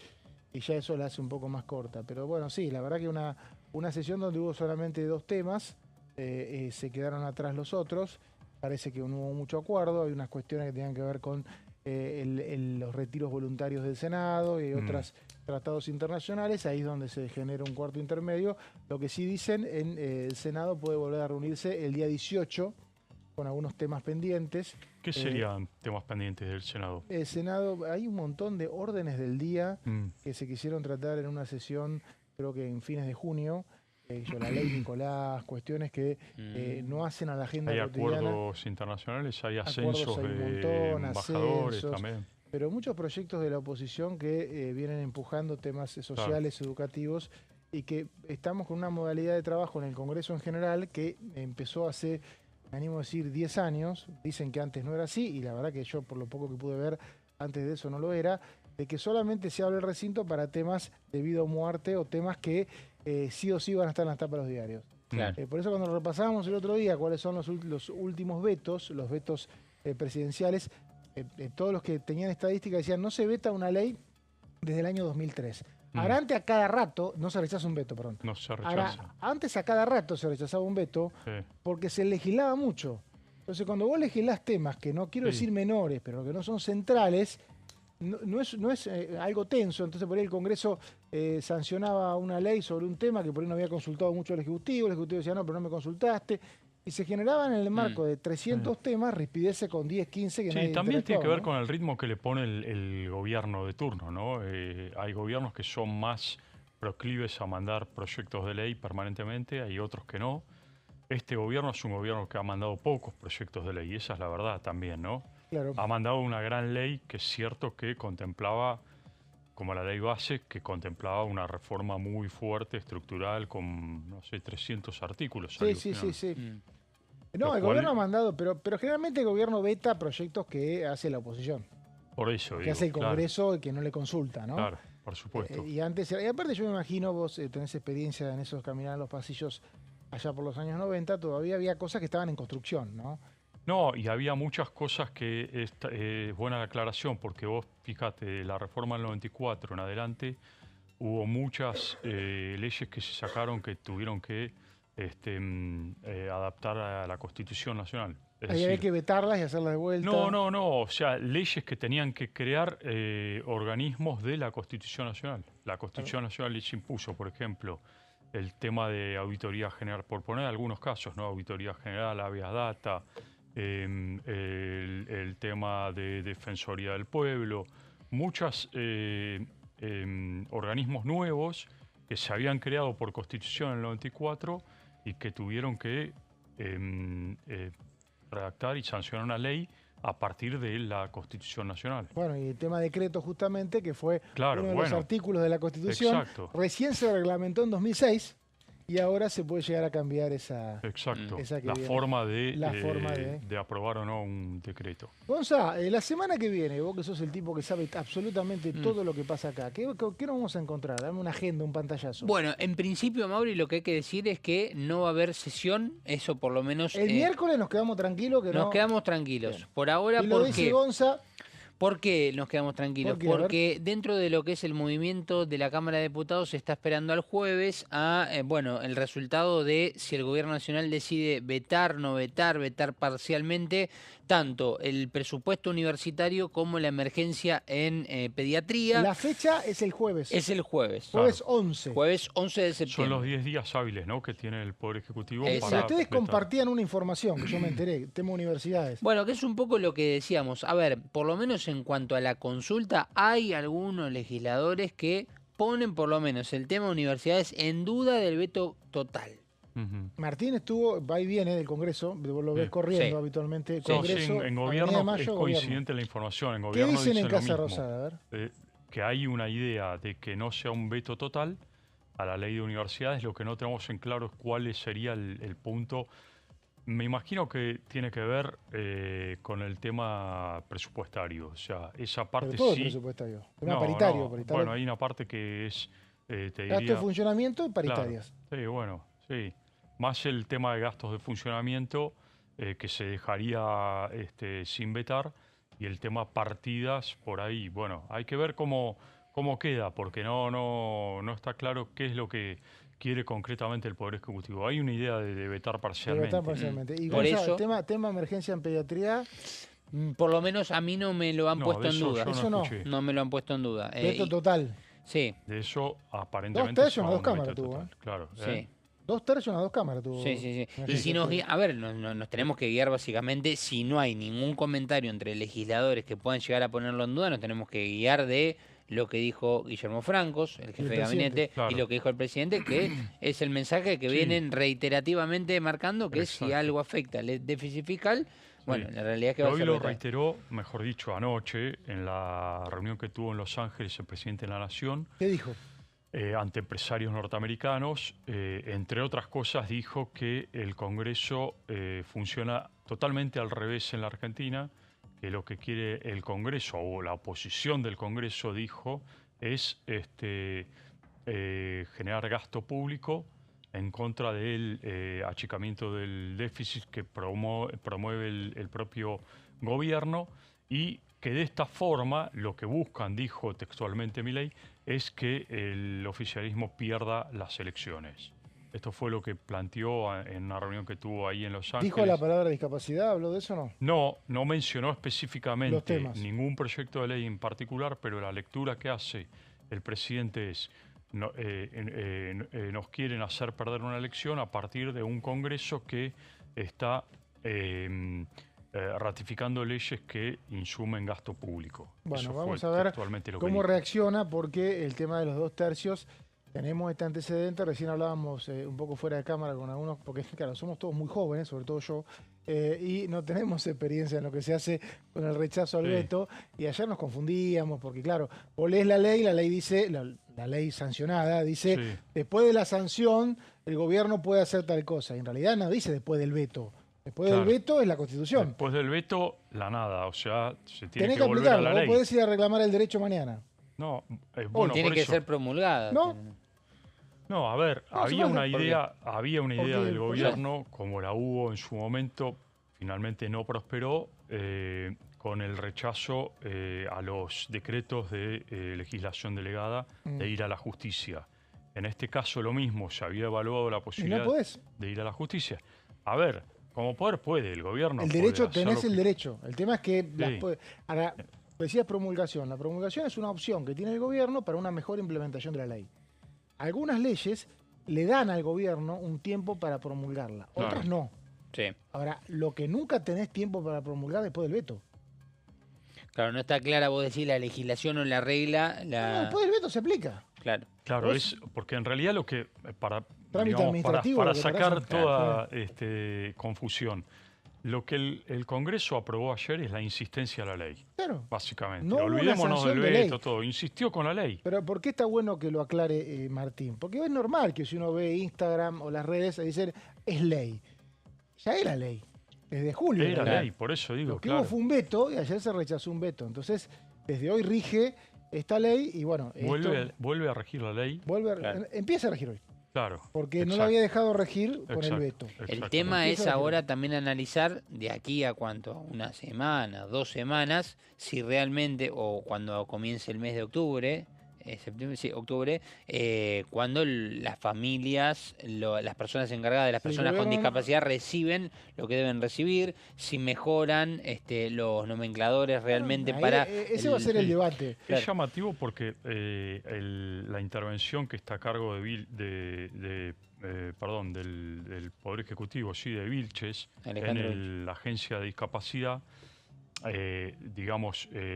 ya eso la hace un poco más corta. Pero bueno, sí, la verdad que una sesión donde hubo solamente 2 temas, se quedaron atrás los otros, parece que no hubo mucho acuerdo, hay unas cuestiones que tenían que ver con los retiros voluntarios del Senado y otros tratados internacionales, ahí es donde se genera un cuarto intermedio. Lo que sí dicen, el Senado puede volver a reunirse el día 18 con algunos temas pendientes. ¿Qué serían temas pendientes del Senado? El Senado, hay un montón de órdenes del día que se quisieron tratar en una sesión, creo que en fines de junio. La ley Nicolás, cuestiones que no hacen a la agenda Hay cotidiana. acuerdos internacionales, hay Acuerdos ascensos hay un de montón, embajadores ascensos, también. Pero muchos proyectos de la oposición que vienen empujando temas sociales, educativos, y que estamos con una modalidad de trabajo en el Congreso en general que empezó hace, me animo a decir, 10 años. Dicen que antes no era así, y la verdad que yo, por lo poco que pude ver, antes de eso no lo era, de que solamente se habla el recinto para temas de vida o muerte o temas que sí o sí van a estar en las tapas de los diarios. Claro. Por eso cuando repasábamos el otro día cuáles son los últimos vetos, los vetos presidenciales, todos los que tenían estadística decían no se veta una ley desde el año 2003. Ahora antes a cada rato, no se rechaza un veto, perdón. No se Ahora, rechaza. antes a cada rato se rechazaba un veto Sí. porque se legislaba mucho. Entonces cuando vos legislás temas que no quiero Sí. decir menores, pero que no son centrales, no es algo tenso. Entonces por ahí el Congreso sancionaba una ley sobre un tema que por ahí no había consultado mucho el Ejecutivo decía no, pero no me consultaste. Y se generaban en el marco de 300 temas rispideces con 10, 15 que nadie Sí, también tiene que ver interactuaba, con el ritmo que le pone el gobierno de turno, ¿no? Hay gobiernos que son más proclives a mandar proyectos de ley permanentemente, hay otros que no. Este gobierno es un gobierno que ha mandado pocos proyectos de ley, esa es la verdad también, ¿no? Claro. Ha mandado una gran ley que es cierto que contemplaba, como la ley base, que contemplaba una reforma muy fuerte, estructural, con, no sé, 300 artículos. Sí, algo sí, así, sí, ¿no? sí. No, Lo el cual- gobierno ha mandado, pero generalmente el gobierno veta proyectos que hace la oposición, Por eso, que digo, hace el claro, Congreso y que no le consulta, ¿no? claro, por supuesto. Y antes, y aparte yo me imagino, vos tenés experiencia en esos caminar en los pasillos allá por los años 90, todavía había cosas que estaban en construcción, ¿no? No, y había muchas cosas que es buena la aclaración, porque vos, fíjate, de la reforma del 94 en adelante, hubo muchas leyes que se sacaron que tuvieron que adaptar a la Constitución Nacional. Es Ahí había decir, que vetarlas y hacerlas de vuelta. no, o sea, leyes que tenían que crear organismos de la Constitución Nacional. La Constitución Nacional les impuso, por ejemplo, el tema de auditoría general, por poner algunos casos, ¿no? Auditoría general, habeas data, el tema de Defensoría del Pueblo, muchos organismos nuevos que se habían creado por Constitución en el 94 y que tuvieron que redactar y sancionar una ley a partir de la Constitución Nacional. Bueno, y el tema decreto justamente, que fue Claro, uno de los bueno. artículos de la Constitución, Exacto. recién se reglamentó en 2006 y ahora se puede llegar a cambiar esa... Exacto. Esa que La viene. forma de, La forma de- aprobar o no un decreto. Gonza, la semana que viene, vos que sos el tipo que sabe absolutamente todo lo que pasa acá, ¿qué nos vamos a encontrar? Dame una agenda, un pantallazo. Bueno, en principio, Mauri, lo que hay que decir es que no va a haber sesión, eso por lo menos... El miércoles nos quedamos tranquilos que nos no... quedamos tranquilos. Bien. Por ahora, Y lo ¿por dice qué? Gonza, ¿Por qué nos quedamos tranquilos? ¿Por qué? A ver. Porque dentro de lo que es el movimiento de la Cámara de Diputados se está esperando al jueves a, el resultado de si el Gobierno Nacional decide vetar, no vetar, vetar parcialmente tanto el presupuesto universitario como la emergencia en pediatría. la fecha es el jueves. Es el jueves. Jueves 11. Jueves 11 de Son septiembre. los 10 días hábiles, ¿no?, que tiene el Poder Ejecutivo Exacto. Si para ustedes vetar. compartían una información que yo me enteré, tema universidades. Bueno, que es un poco lo que decíamos. A ver, por lo menos en cuanto a la consulta, hay algunos legisladores que ponen por lo menos el tema universidades en duda del veto total. Ujú. Martín estuvo, va y viene del Congreso, vos lo ves Sí. corriendo Sí. habitualmente. No, sí, Congreso, en Avenida gobierno Mayo, es gobierno. coincidente la información. En ¿Qué gobierno dicen en lo Casa mismo, Rosada? A ver. que hay una idea de que no sea un veto total a la ley de universidades. Lo que no tenemos en claro es cuál sería el punto. Me imagino que tiene que ver con el tema presupuestario. O sea, esa parte Pero todo sí. presupuestario. Tema No, paritario, no. paritario. Bueno, hay una parte que es, te Gasto de diría... funcionamiento y paritarias. Claro. Sí, bueno, sí. Más el tema de gastos de funcionamiento que se dejaría sin vetar, y el tema partidas por ahí. Bueno, hay que ver cómo queda, porque no está claro qué es lo que quiere concretamente el Poder Ejecutivo. Hay una idea de vetar De parcialmente. vetar parcialmente. Y Por Gonza, eso- tema emergencia en pediatría, Por lo menos a mí no me lo han No, puesto de en eso duda. yo Eso no. escuché. No me lo han puesto en duda. veto total. Sí, De eso aparentemente... 2/3 será o 2 un cámaras veto tuvo, total. Claro. sí. 2/3 a 2 cámaras tuvo. Sí, sí, sí. Y Emergencia si nos pediatría. a ver, nos tenemos que guiar básicamente, si no hay ningún comentario entre legisladores que puedan llegar a ponerlo en duda, nos tenemos que guiar de lo que dijo Guillermo Francos, el jefe de presidente, gabinete, claro. y lo que dijo el presidente, que es el mensaje que Sí. vienen reiterativamente marcando, que si Exacto. algo afecta al déficit fiscal, bueno, la realidad es que va a Hoy ser lo vetado. reiteró, mejor dicho, anoche, en la reunión que tuvo en Los Ángeles el presidente de la Nación. ¿Qué dijo? ante empresarios norteamericanos. Entre otras cosas, dijo que el Congreso funciona totalmente al revés en la Argentina, que lo que quiere el Congreso, o la oposición del Congreso, dijo, es generar gasto público en contra del achicamiento del déficit que promueve el propio gobierno, y que de esta forma lo que buscan, dijo textualmente Milei, es que el oficialismo pierda las elecciones. Esto fue lo que planteó en una reunión que tuvo ahí en Los Ángeles. ¿Dijo la palabra discapacidad? ¿Habló de eso o no? No, no mencionó específicamente Los temas. ningún proyecto de ley en particular, pero la lectura que hace el presidente es: nos quieren hacer perder una elección a partir de un Congreso que está ratificando leyes que insumen gasto público. Bueno, Eso vamos fue a ver textualmente lo que cómo dijo. reacciona, porque el tema de los 2/3, tenemos este antecedente. Recién hablábamos un poco fuera de cámara con algunos, porque claro, somos todos muy jóvenes, sobre todo yo, y no tenemos experiencia en lo que se hace con el rechazo al Sí. veto, y ayer nos confundíamos, porque claro, vos lees la ley dice, la ley sancionada dice, Sí. después de la sanción el gobierno puede hacer tal cosa, y en realidad no dice después del veto. Después Claro. del veto es la Constitución. Después del veto, la nada. O sea, se tiene Tenés que que volver a aplicarlo. la Vos ley. podés ir a reclamar el derecho mañana. No, bueno, Tiene por que eso. ser promulgada. ¿No? No, a ver, No, había se una puede. ¿Por qué? idea ¿Por qué? del ¿Por qué? gobierno, como la hubo en su momento, finalmente no prosperó, con el rechazo a los decretos de legislación delegada de ir a la justicia. En este caso lo mismo, se había evaluado la Y posibilidad no podés. de ir a la justicia. A ver, como poder puede, el gobierno El puede derecho, hacer tenés lo el que- derecho. El tema es que Sí. ahora, decías promulgación. La promulgación es una opción que tiene el gobierno para una mejor implementación de la ley. Algunas leyes le dan al gobierno un tiempo para promulgarla, Claro. otras no. Sí. Ahora, lo que nunca tenés tiempo para promulgar después del veto. Claro, no está clara, vos decís, la legislación o la regla. No, después del veto se aplica. Claro. Claro, Vos- es porque en realidad lo que, para, Trámite digamos, administrativo, para lo que sacar parece. toda confusión, lo que el Congreso aprobó ayer es la insistencia a la ley, Claro. básicamente. No hubo una Olvidémonos del sanción de ley. veto, todo. Insistió con la ley. Pero ¿por qué está bueno que lo aclare Martín? Porque es normal que si uno ve Instagram o las redes, dicen, es ley. Ya era ley. Desde julio. Era ley. ley, por eso digo, Lo que claro. hubo fue un veto y ayer se rechazó un veto. Entonces, desde hoy rige esta ley y bueno, Vuelve a regir la ley, Claro. empieza a regir hoy. claro. Porque no exacto, lo había dejado regir con el exacto, veto. El exactamente. tema es Empieza a ahora también analizar de aquí a cuánto, una semana, 2 semanas, si realmente, o cuando comience el mes de octubre, septiembre, sí, octubre, cuando las familias, las personas encargadas de las Sí, el personas con gobierno- discapacidad reciben lo que deben recibir, si mejoran los nomencladores realmente Ahí, para... ese va a ser el sí. debate. Claro. Es llamativo porque la intervención que está a cargo del Poder Ejecutivo, sí, de Vilches, Alejandro en la Agencia de Discapacidad,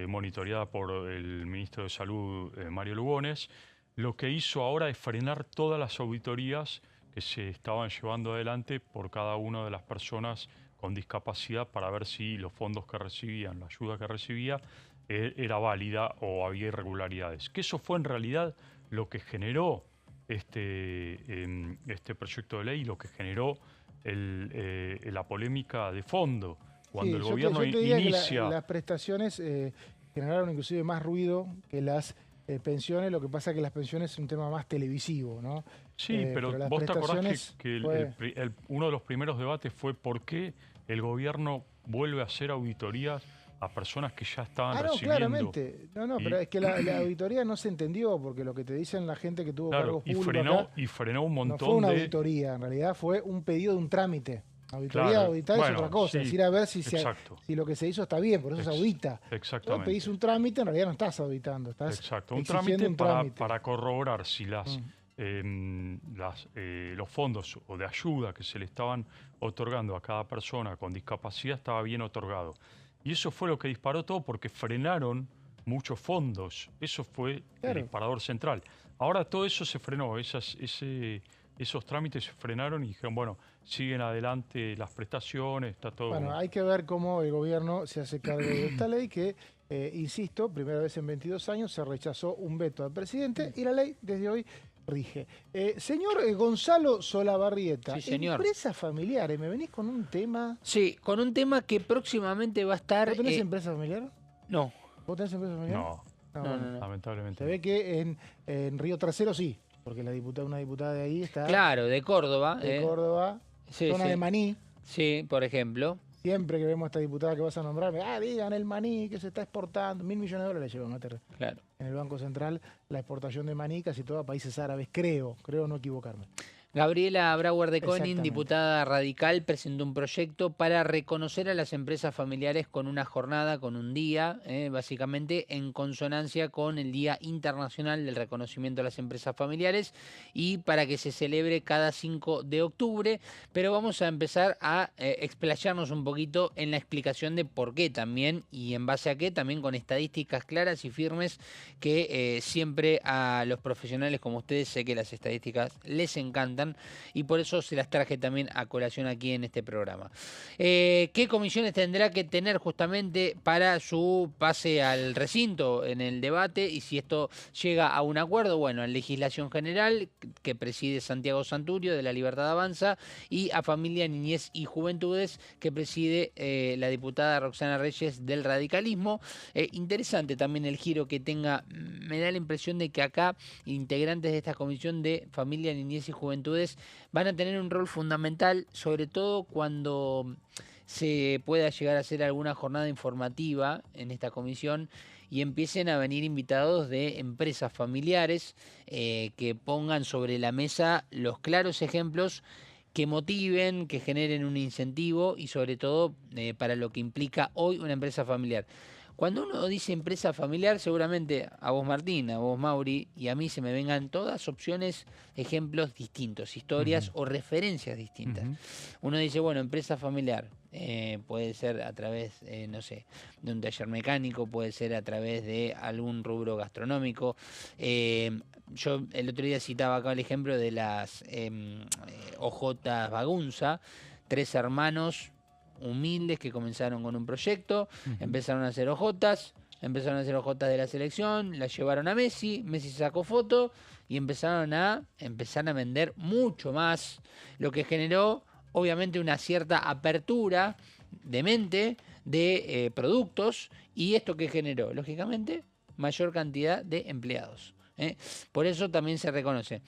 monitoreada por el Ministro de Salud, Mario Lugones, lo que hizo ahora es frenar todas las auditorías que se estaban llevando adelante por cada una de las personas con discapacidad para ver si los fondos que recibían, la ayuda que recibía, era válida o había irregularidades. Que eso fue en realidad lo que generó este proyecto de ley, lo que generó la polémica de fondo. Cuando Sí, el gobierno yo te diría que inicia... las prestaciones generaron inclusive más ruido que las pensiones. Lo que pasa es que las pensiones es un tema más televisivo, ¿no? Sí, pero las vos te acordás prestaciones que fue- uno de los primeros debates fue por qué el gobierno vuelve a hacer auditorías a personas que ya estaban Ah, no, recibiendo. claramente. No, Y- pero es que la auditoría no se entendió, porque lo que te dicen la gente que tuvo Claro, cargos y públicos frenó, acá, y frenó un no montón fue una de... auditoría, en realidad fue un pedido de un trámite. Auditoría, Claro, auditar bueno, es otra cosa, sí, es ir a ver si exacto. lo que se hizo está bien, por eso se audita. Vos Exactamente. pedís un trámite, en realidad no estás auditando, estás Exacto, un exigiendo trámite, un para, trámite. para corroborar si Mm. los fondos o de ayuda que se le estaban otorgando a cada persona con discapacidad estaba bien otorgado. Y eso fue lo que disparó todo porque frenaron muchos fondos. Eso fue Claro. el disparador central. Ahora todo eso se frenó, ese esos trámites se frenaron y dijeron, bueno, siguen adelante las prestaciones, está todo... Bueno, hay que ver cómo el gobierno se hace cargo de esta ley que, insisto, primera vez en 22 años se rechazó un veto al presidente y la ley desde hoy rige. Señor Gonzalo Solabarrieta, Sí, señor. empresas familiares, ¿me venís con un tema? Sí, con un tema que próximamente va a estar... ¿Vos tenés empresa familiar? No, ¿Vos tenés empresa familiar? No, Bueno. lamentablemente. Se ve que en Río Trasero sí, porque una diputada de ahí está claro, de Córdoba. de Córdoba, Sí, zona sí. de Maní. Sí, por ejemplo. Siempre que vemos a esta diputada que vas a nombrar, digan el maní que se está exportando, $1.000 millones le llevan a meter Claro. en el Banco Central la exportación de maní casi todo a países árabes, creo no equivocarme. Gabriela Brauer de Koning, Exactamente. diputada radical, presentó un proyecto para reconocer a las empresas familiares con una jornada, con un día, básicamente en consonancia con el Día Internacional del Reconocimiento a las Empresas Familiares y para que se celebre cada 5 de octubre. Pero vamos a empezar a explayarnos un poquito en la explicación de por qué también y en base a qué, también con estadísticas claras y firmes que siempre a los profesionales como ustedes, sé que las estadísticas les encantan. Y por eso se las traje también a colación aquí en este programa. ¿Qué comisiones tendrá que tener justamente para su pase al recinto en el debate? Y si esto llega a un acuerdo, bueno, en legislación general, que preside Santiago Santurio de La Libertad Avanza, y a Familia, Niñez y Juventudes, que preside la diputada Roxana Reyes del Radicalismo. Interesante también el giro que tenga. Me da la impresión de que acá integrantes de esta comisión de Familia, Niñez y Juventudes van a tener un rol fundamental, sobre todo cuando se pueda llegar a hacer alguna jornada informativa en esta comisión y empiecen a venir invitados de empresas familiares que pongan sobre la mesa los claros ejemplos que motiven, que generen un incentivo y sobre todo para lo que implica hoy una empresa familiar. Cuando uno dice empresa familiar, seguramente a vos Martín, a vos Mauri y a mí se me vengan todas opciones, ejemplos distintos, historias o referencias distintas. Uno dice, bueno, empresa familiar, puede ser a través, no sé, de un taller mecánico, puede ser a través de algún rubro gastronómico. Yo el otro día citaba acá el ejemplo de las OJ Bagunza, 3 hermanos humildes que comenzaron con un proyecto, empezaron a hacer ojotas de la selección, las llevaron a Messi sacó foto y empezaron a vender mucho más, lo que generó obviamente una cierta apertura de mente de productos y esto que generó, lógicamente, mayor cantidad de empleados. Por eso también se reconoce.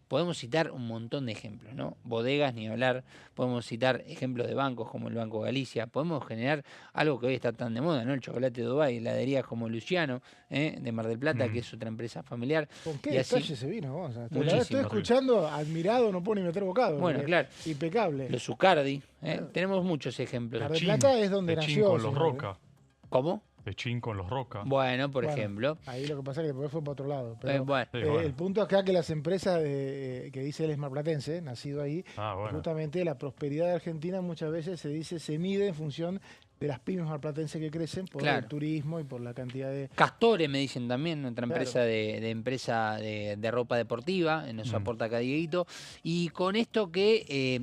Podemos citar un montón de ejemplos, ¿no? Bodegas, ni hablar. Podemos citar ejemplos de bancos como el Banco Galicia. Podemos generar algo que hoy está tan de moda, ¿no? El chocolate de Dubái, heladerías como Luciano, de Mar del Plata, que es otra empresa familiar. ¿Con qué y así, detalle se vino? Vos? La muchísimo. estoy escuchando, admirado, no puedo ni meter bocado. Bueno, claro. Impecable. Los Zucardi. Tenemos muchos ejemplos. Mar del Plata es donde Pechín nació. con los señor, Roca. ¿Cómo? Pechín con los Roca. Bueno, por Bueno, ejemplo. Ahí lo que pasa es que después fue para otro lado. Pero, Bueno. Sí, bueno. el punto acá que las empresas que dice él es marplatense, nacido ahí, Bueno. justamente la prosperidad de Argentina muchas veces se mide en función de las pymes marplatenses que crecen por Claro. el turismo y por la cantidad de... Castore, me dicen también, otra Claro. empresa de ropa deportiva, nos aporta acá Dieguito. Y con esto que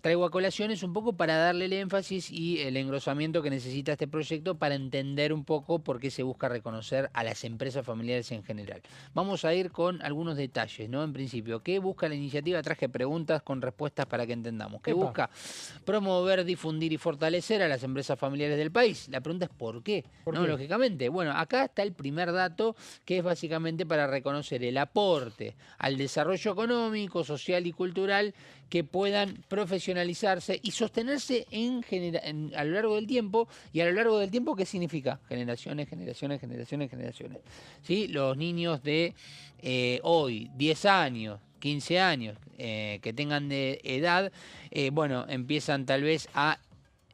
traigo a colación es un poco para darle el énfasis y el engrosamiento que necesita este proyecto para entender un poco por qué se busca reconocer a las empresas familiares en general. Vamos a ir con algunos detalles, ¿no? En principio, ¿qué busca la iniciativa? Traje preguntas con respuestas para que entendamos. ¿Qué Epa. busca? Promover, difundir y fortalecer a las empresas familiares del país. La pregunta es ¿por qué? ¿Por ¿No? qué? Lógicamente. Bueno, acá está el primer dato, que es básicamente para reconocer el aporte al desarrollo económico, social y cultural que puedan profesionalizarse y sostenerse a lo largo del tiempo. ¿Y a lo largo del tiempo qué significa? Generaciones. ¿Sí? Los niños de hoy, 10 años, 15 años, que tengan de edad, bueno, empiezan tal vez a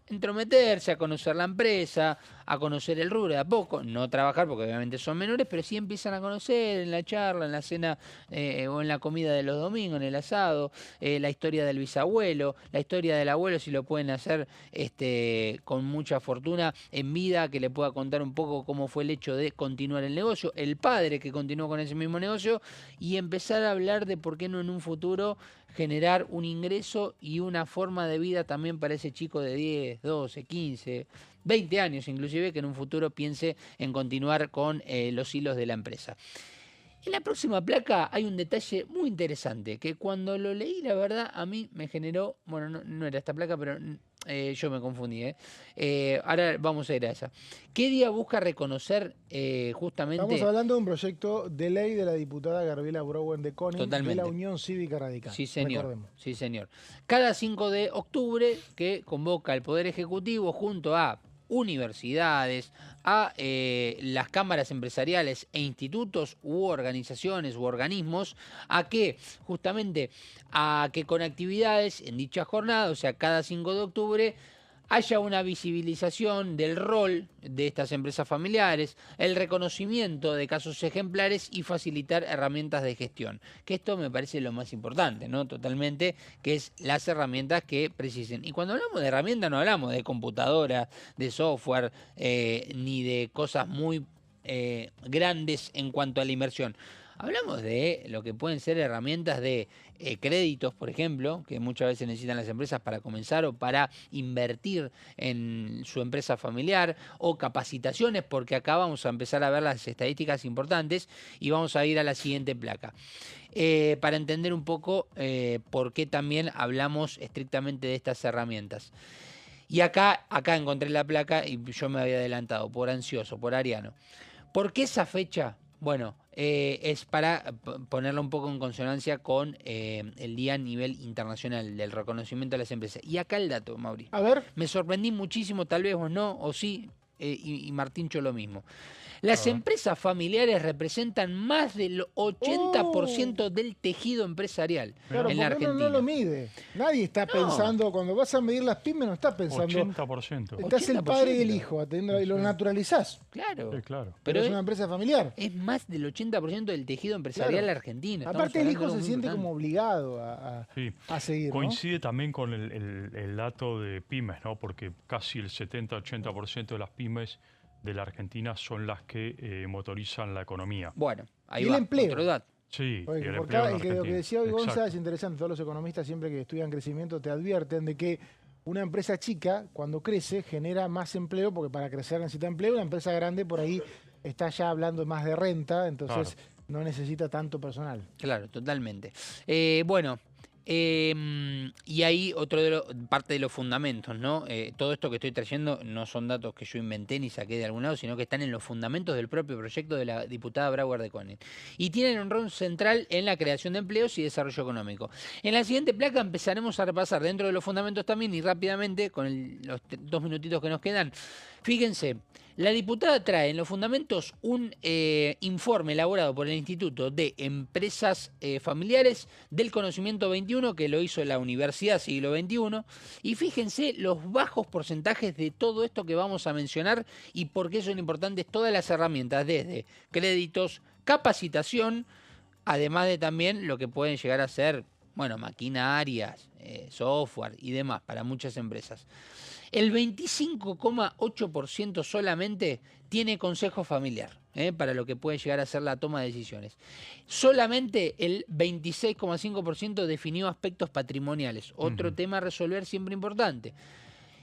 entrometerse, a conocer la empresa, a conocer el rubro de a poco, no trabajar porque obviamente son menores, pero sí empiezan a conocer en la charla, en la cena o en la comida de los domingos, en el asado, la historia del bisabuelo, la historia del abuelo, si lo pueden hacer con mucha fortuna en vida, que le pueda contar un poco cómo fue el hecho de continuar el negocio, el padre que continuó con ese mismo negocio y empezar a hablar de por qué no en un futuro generar un ingreso y una forma de vida también para ese chico de 10, 12, 15, 20 años inclusive, que en un futuro piense en continuar con los hilos de la empresa. En la próxima placa hay un detalle muy interesante, que cuando lo leí, la verdad, a mí me generó, bueno, no era esta placa, pero yo me confundí. Ahora vamos a ir a esa. ¿Qué día busca reconocer justamente? Estamos hablando de un proyecto de ley de la diputada Gabriela Browen de Koning, Totalmente. de la Unión Cívica Radical. Sí, señor. Recordemos. Sí, señor. Cada 5 de octubre que convoca el Poder Ejecutivo junto a universidades, a las cámaras empresariales e institutos u organizaciones u organismos, a que justamente con actividades en dicha jornada, o sea, cada 5 de octubre, haya una visibilización del rol de estas empresas familiares, el reconocimiento de casos ejemplares y facilitar herramientas de gestión. Que esto me parece lo más importante, ¿no? Totalmente, que es las herramientas que precisen. Y cuando hablamos de herramientas no hablamos de computadoras, de software, ni de cosas muy grandes en cuanto a la inversión. Hablamos de lo que pueden ser herramientas de créditos, por ejemplo, que muchas veces necesitan las empresas para comenzar o para invertir en su empresa familiar, o capacitaciones, porque acá vamos a empezar a ver las estadísticas importantes y vamos a ir a la siguiente placa. Para entender un poco por qué también hablamos estrictamente de estas herramientas. Y acá encontré la placa y yo me había adelantado, por ansioso, por ariano. ¿Por qué esa fecha? Bueno, es para ponerlo un poco en consonancia con el día a nivel internacional del reconocimiento de las empresas. Y acá el dato, Mauri. A ver. Me sorprendí muchísimo, tal vez vos no, o sí, y Martíncho lo mismo. Las empresas familiares representan más del 80% del tejido empresarial Claro, en la porque Argentina. uno no lo mide. Nadie está pensando, cuando vas a medir las pymes, no estás pensando. 80%. Estás el padre y el 80%. hijo atendiendo y lo naturalizás. Claro. Sí, claro. Pero es una empresa familiar. Es más del 80% del tejido empresarial Claro. argentino. Estamos Aparte, el hablando hijo de se algo siente muy como obligado a seguir, ¿no? Coincide también con el dato de pymes, ¿no? Porque casi el 70-80% de las pymes de la Argentina son las que motorizan la economía. Bueno, ahí Y va, el empleo. otro dato. Sí, Porque y el por empleo cada- en el que, lo que Argentina. decía hoy Gonza Exacto. es interesante. Todos los economistas siempre que estudian crecimiento te advierten de que una empresa chica, cuando crece, genera más empleo, porque para crecer necesita empleo. Una empresa grande por ahí está ya hablando más de renta, entonces no necesita tanto personal. Claro, totalmente. Bueno, y ahí parte de los fundamentos, ¿no? Todo esto que estoy trayendo no son datos que yo inventé ni saqué de algún lado, sino que están en los fundamentos del propio proyecto de la diputada Browen de Koning. Y tienen un rol central en la creación de empleos y desarrollo económico. En la siguiente placa empezaremos a repasar dentro de los fundamentos también, y rápidamente, con los 2 minutitos que nos quedan. Fíjense, la diputada trae en los fundamentos un informe elaborado por el Instituto de Empresas Familiares del Conocimiento 21, que lo hizo la Universidad Siglo XXI. Y fíjense los bajos porcentajes de todo esto que vamos a mencionar y por qué son importantes todas las herramientas, desde créditos, capacitación, además de también lo que pueden llegar a ser, bueno, maquinarias, software y demás para muchas empresas. El 25,8% solamente tiene consejo familiar, para lo que puede llegar a ser la toma de decisiones. Solamente el 26,5% definió aspectos patrimoniales, otro tema a resolver siempre importante.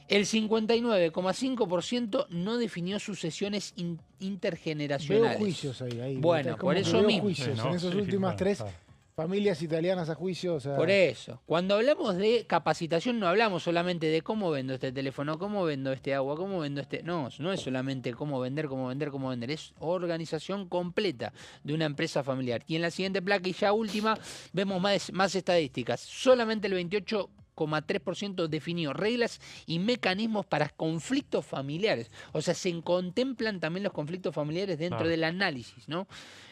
El 59,5% no definió sucesiones intergeneracionales. Veo juicios ahí. Bueno, Es como por que eso veo mismo. juicios Sí, ¿no? en esas Sí, últimas bueno, 3 claro. familias italianas a juicio. O sea, Por eso, cuando hablamos de capacitación no hablamos solamente de cómo vendo este teléfono, cómo vendo este agua, cómo vendo este... No es solamente cómo vender, es organización completa de una empresa familiar. Y en la siguiente placa, y ya última, vemos más estadísticas. Solamente el 28,3% definió reglas y mecanismos para conflictos familiares. O sea, se contemplan también los conflictos familiares dentro del análisis, ¿no?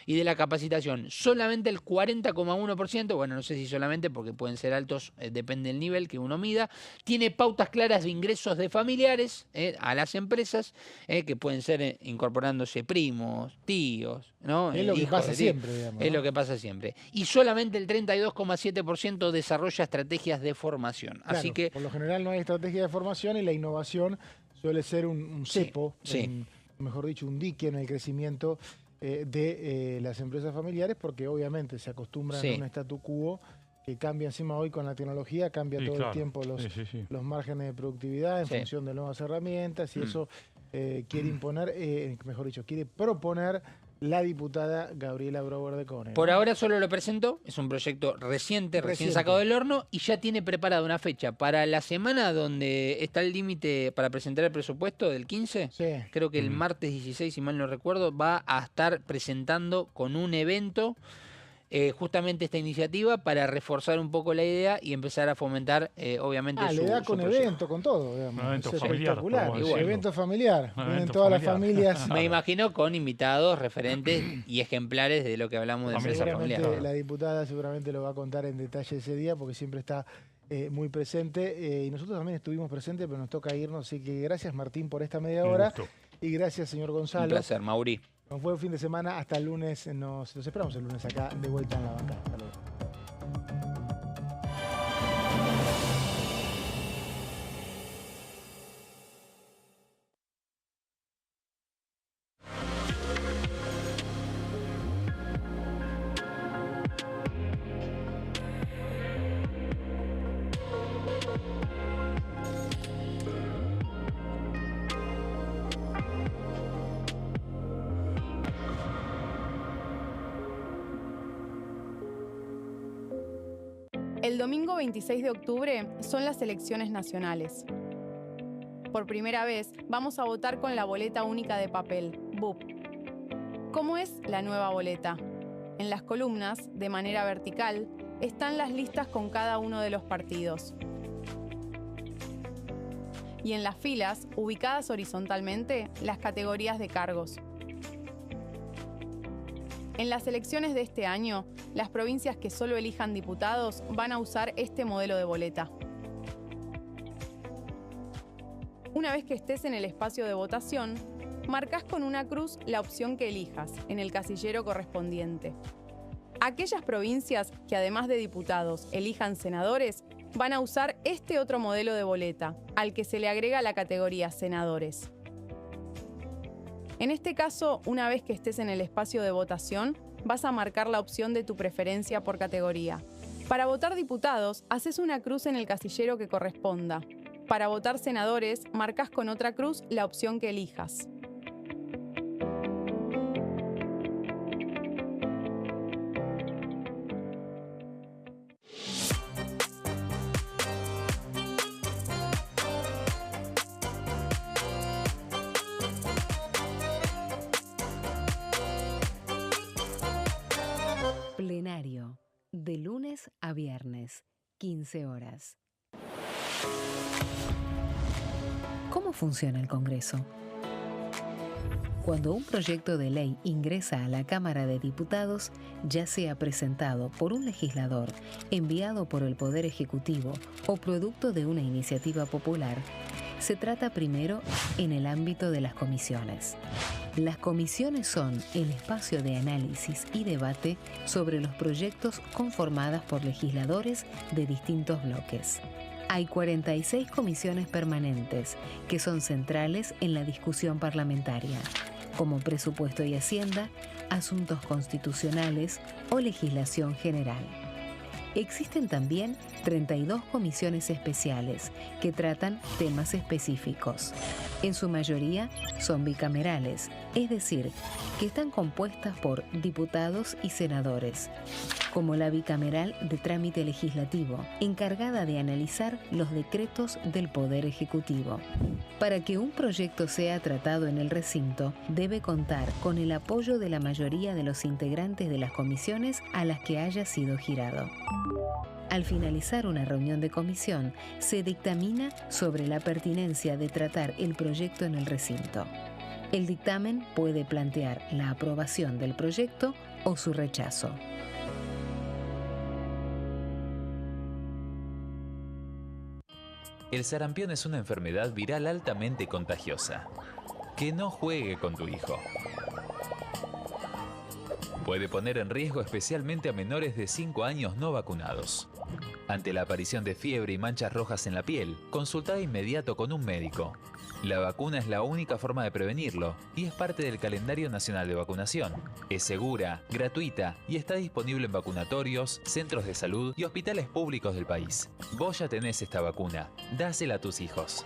Y de la capacitación. Solamente el 40,1%, bueno, no sé si solamente porque pueden ser altos, depende del nivel que uno mida, tiene pautas claras de ingresos de familiares a las empresas, que pueden ser incorporándose primos, tíos, ¿no? es lo que Hijos pasa de tíos. siempre, digamos. Es ¿no? lo que pasa siempre. Y solamente el 32,7% desarrolla estrategias de formación. Claro, Así que, por lo general no hay estrategia de formación y la innovación suele ser un cepo, mejor dicho, un dique en el crecimiento de las empresas familiares, porque obviamente se acostumbran a un statu quo que cambia encima hoy con la tecnología, cambia Sí, todo claro. el tiempo Sí. los márgenes de productividad en Sí. función de nuevas herramientas, y eso quiere imponer, mejor dicho, quiere proponer la diputada Gabriela Brouwer de Cone. Por ahora solo lo presentó, es un proyecto recién sacado del horno y ya tiene preparada una fecha para la semana donde está el límite para presentar el presupuesto del 15. Sí. Creo que el martes 16, si mal no recuerdo, va a estar presentando con un evento justamente esta iniciativa para reforzar un poco la idea y empezar a fomentar, obviamente, Le da con proyecto. evento, con todo, digamos. Un evento Es familiar, espectacular. podemos decirlo. Evento familiar. Un Vienen evento todas las familiar. familias. Me imagino con invitados, referentes y ejemplares de lo que hablamos de También mesa seguramente familiar. Seguramente la diputada seguramente lo va a contar en detalle ese día, porque siempre está muy presente. Y nosotros también estuvimos presentes, pero nos toca irnos. Así que gracias, Martín, por esta media Un hora. gusto. Y gracias, señor Un Gonzalo. placer, Mauri. Nos fue un fin de semana. Hasta el lunes. Nos esperamos el lunes acá, de vuelta en la banca. Hasta luego. El domingo 26 de octubre son las elecciones nacionales. Por primera vez vamos a votar con la boleta única de papel, BUP. ¿Cómo es la nueva boleta? En las columnas, de manera vertical, están las listas con cada uno de los partidos. Y en las filas, ubicadas horizontalmente, las categorías de cargos. En las elecciones de este año, las provincias que solo elijan diputados van a usar este modelo de boleta. Una vez que estés en el espacio de votación, marcas con una cruz la opción que elijas en el casillero correspondiente. Aquellas provincias que además de diputados elijan senadores van a usar este otro modelo de boleta, al que se le agrega la categoría senadores. En este caso, una vez que estés en el espacio de votación, vas a marcar la opción de tu preferencia por categoría. Para votar diputados, haces una cruz en el casillero que corresponda. Para votar senadores, marcas con otra cruz la opción que elijas. Plenario, de lunes a viernes, 15 horas. ¿Cómo funciona el Congreso? Cuando un proyecto de ley ingresa a la Cámara de Diputados, ya sea presentado por un legislador, enviado por el Poder Ejecutivo o producto de una iniciativa popular, se trata primero en el ámbito de las comisiones. Las comisiones son el espacio de análisis y debate sobre los proyectos conformadas por legisladores de distintos bloques. Hay 46 comisiones permanentes que son centrales en la discusión parlamentaria, como Presupuesto y Hacienda, Asuntos Constitucionales o Legislación General. Existen también 32 comisiones especiales que tratan temas específicos. En su mayoría son bicamerales, es decir, que están compuestas por diputados y senadores, como la bicameral de trámite legislativo, encargada de analizar los decretos del Poder Ejecutivo. Para que un proyecto sea tratado en el recinto, debe contar con el apoyo de la mayoría de los integrantes de las comisiones a las que haya sido girado. Al finalizar una reunión de comisión, se dictamina sobre la pertinencia de tratar el proyecto en el recinto. El dictamen puede plantear la aprobación del proyecto o su rechazo. El sarampión es una enfermedad viral altamente contagiosa. Que no juegue con tu hijo. Puede poner en riesgo especialmente a menores de 5 años no vacunados. Ante la aparición de fiebre y manchas rojas en la piel, consulta de inmediato con un médico. La vacuna es la única forma de prevenirlo y es parte del calendario nacional de vacunación. Es segura, gratuita y está disponible en vacunatorios, centros de salud y hospitales públicos del país. Vos ya tenés esta vacuna. Dásela a tus hijos.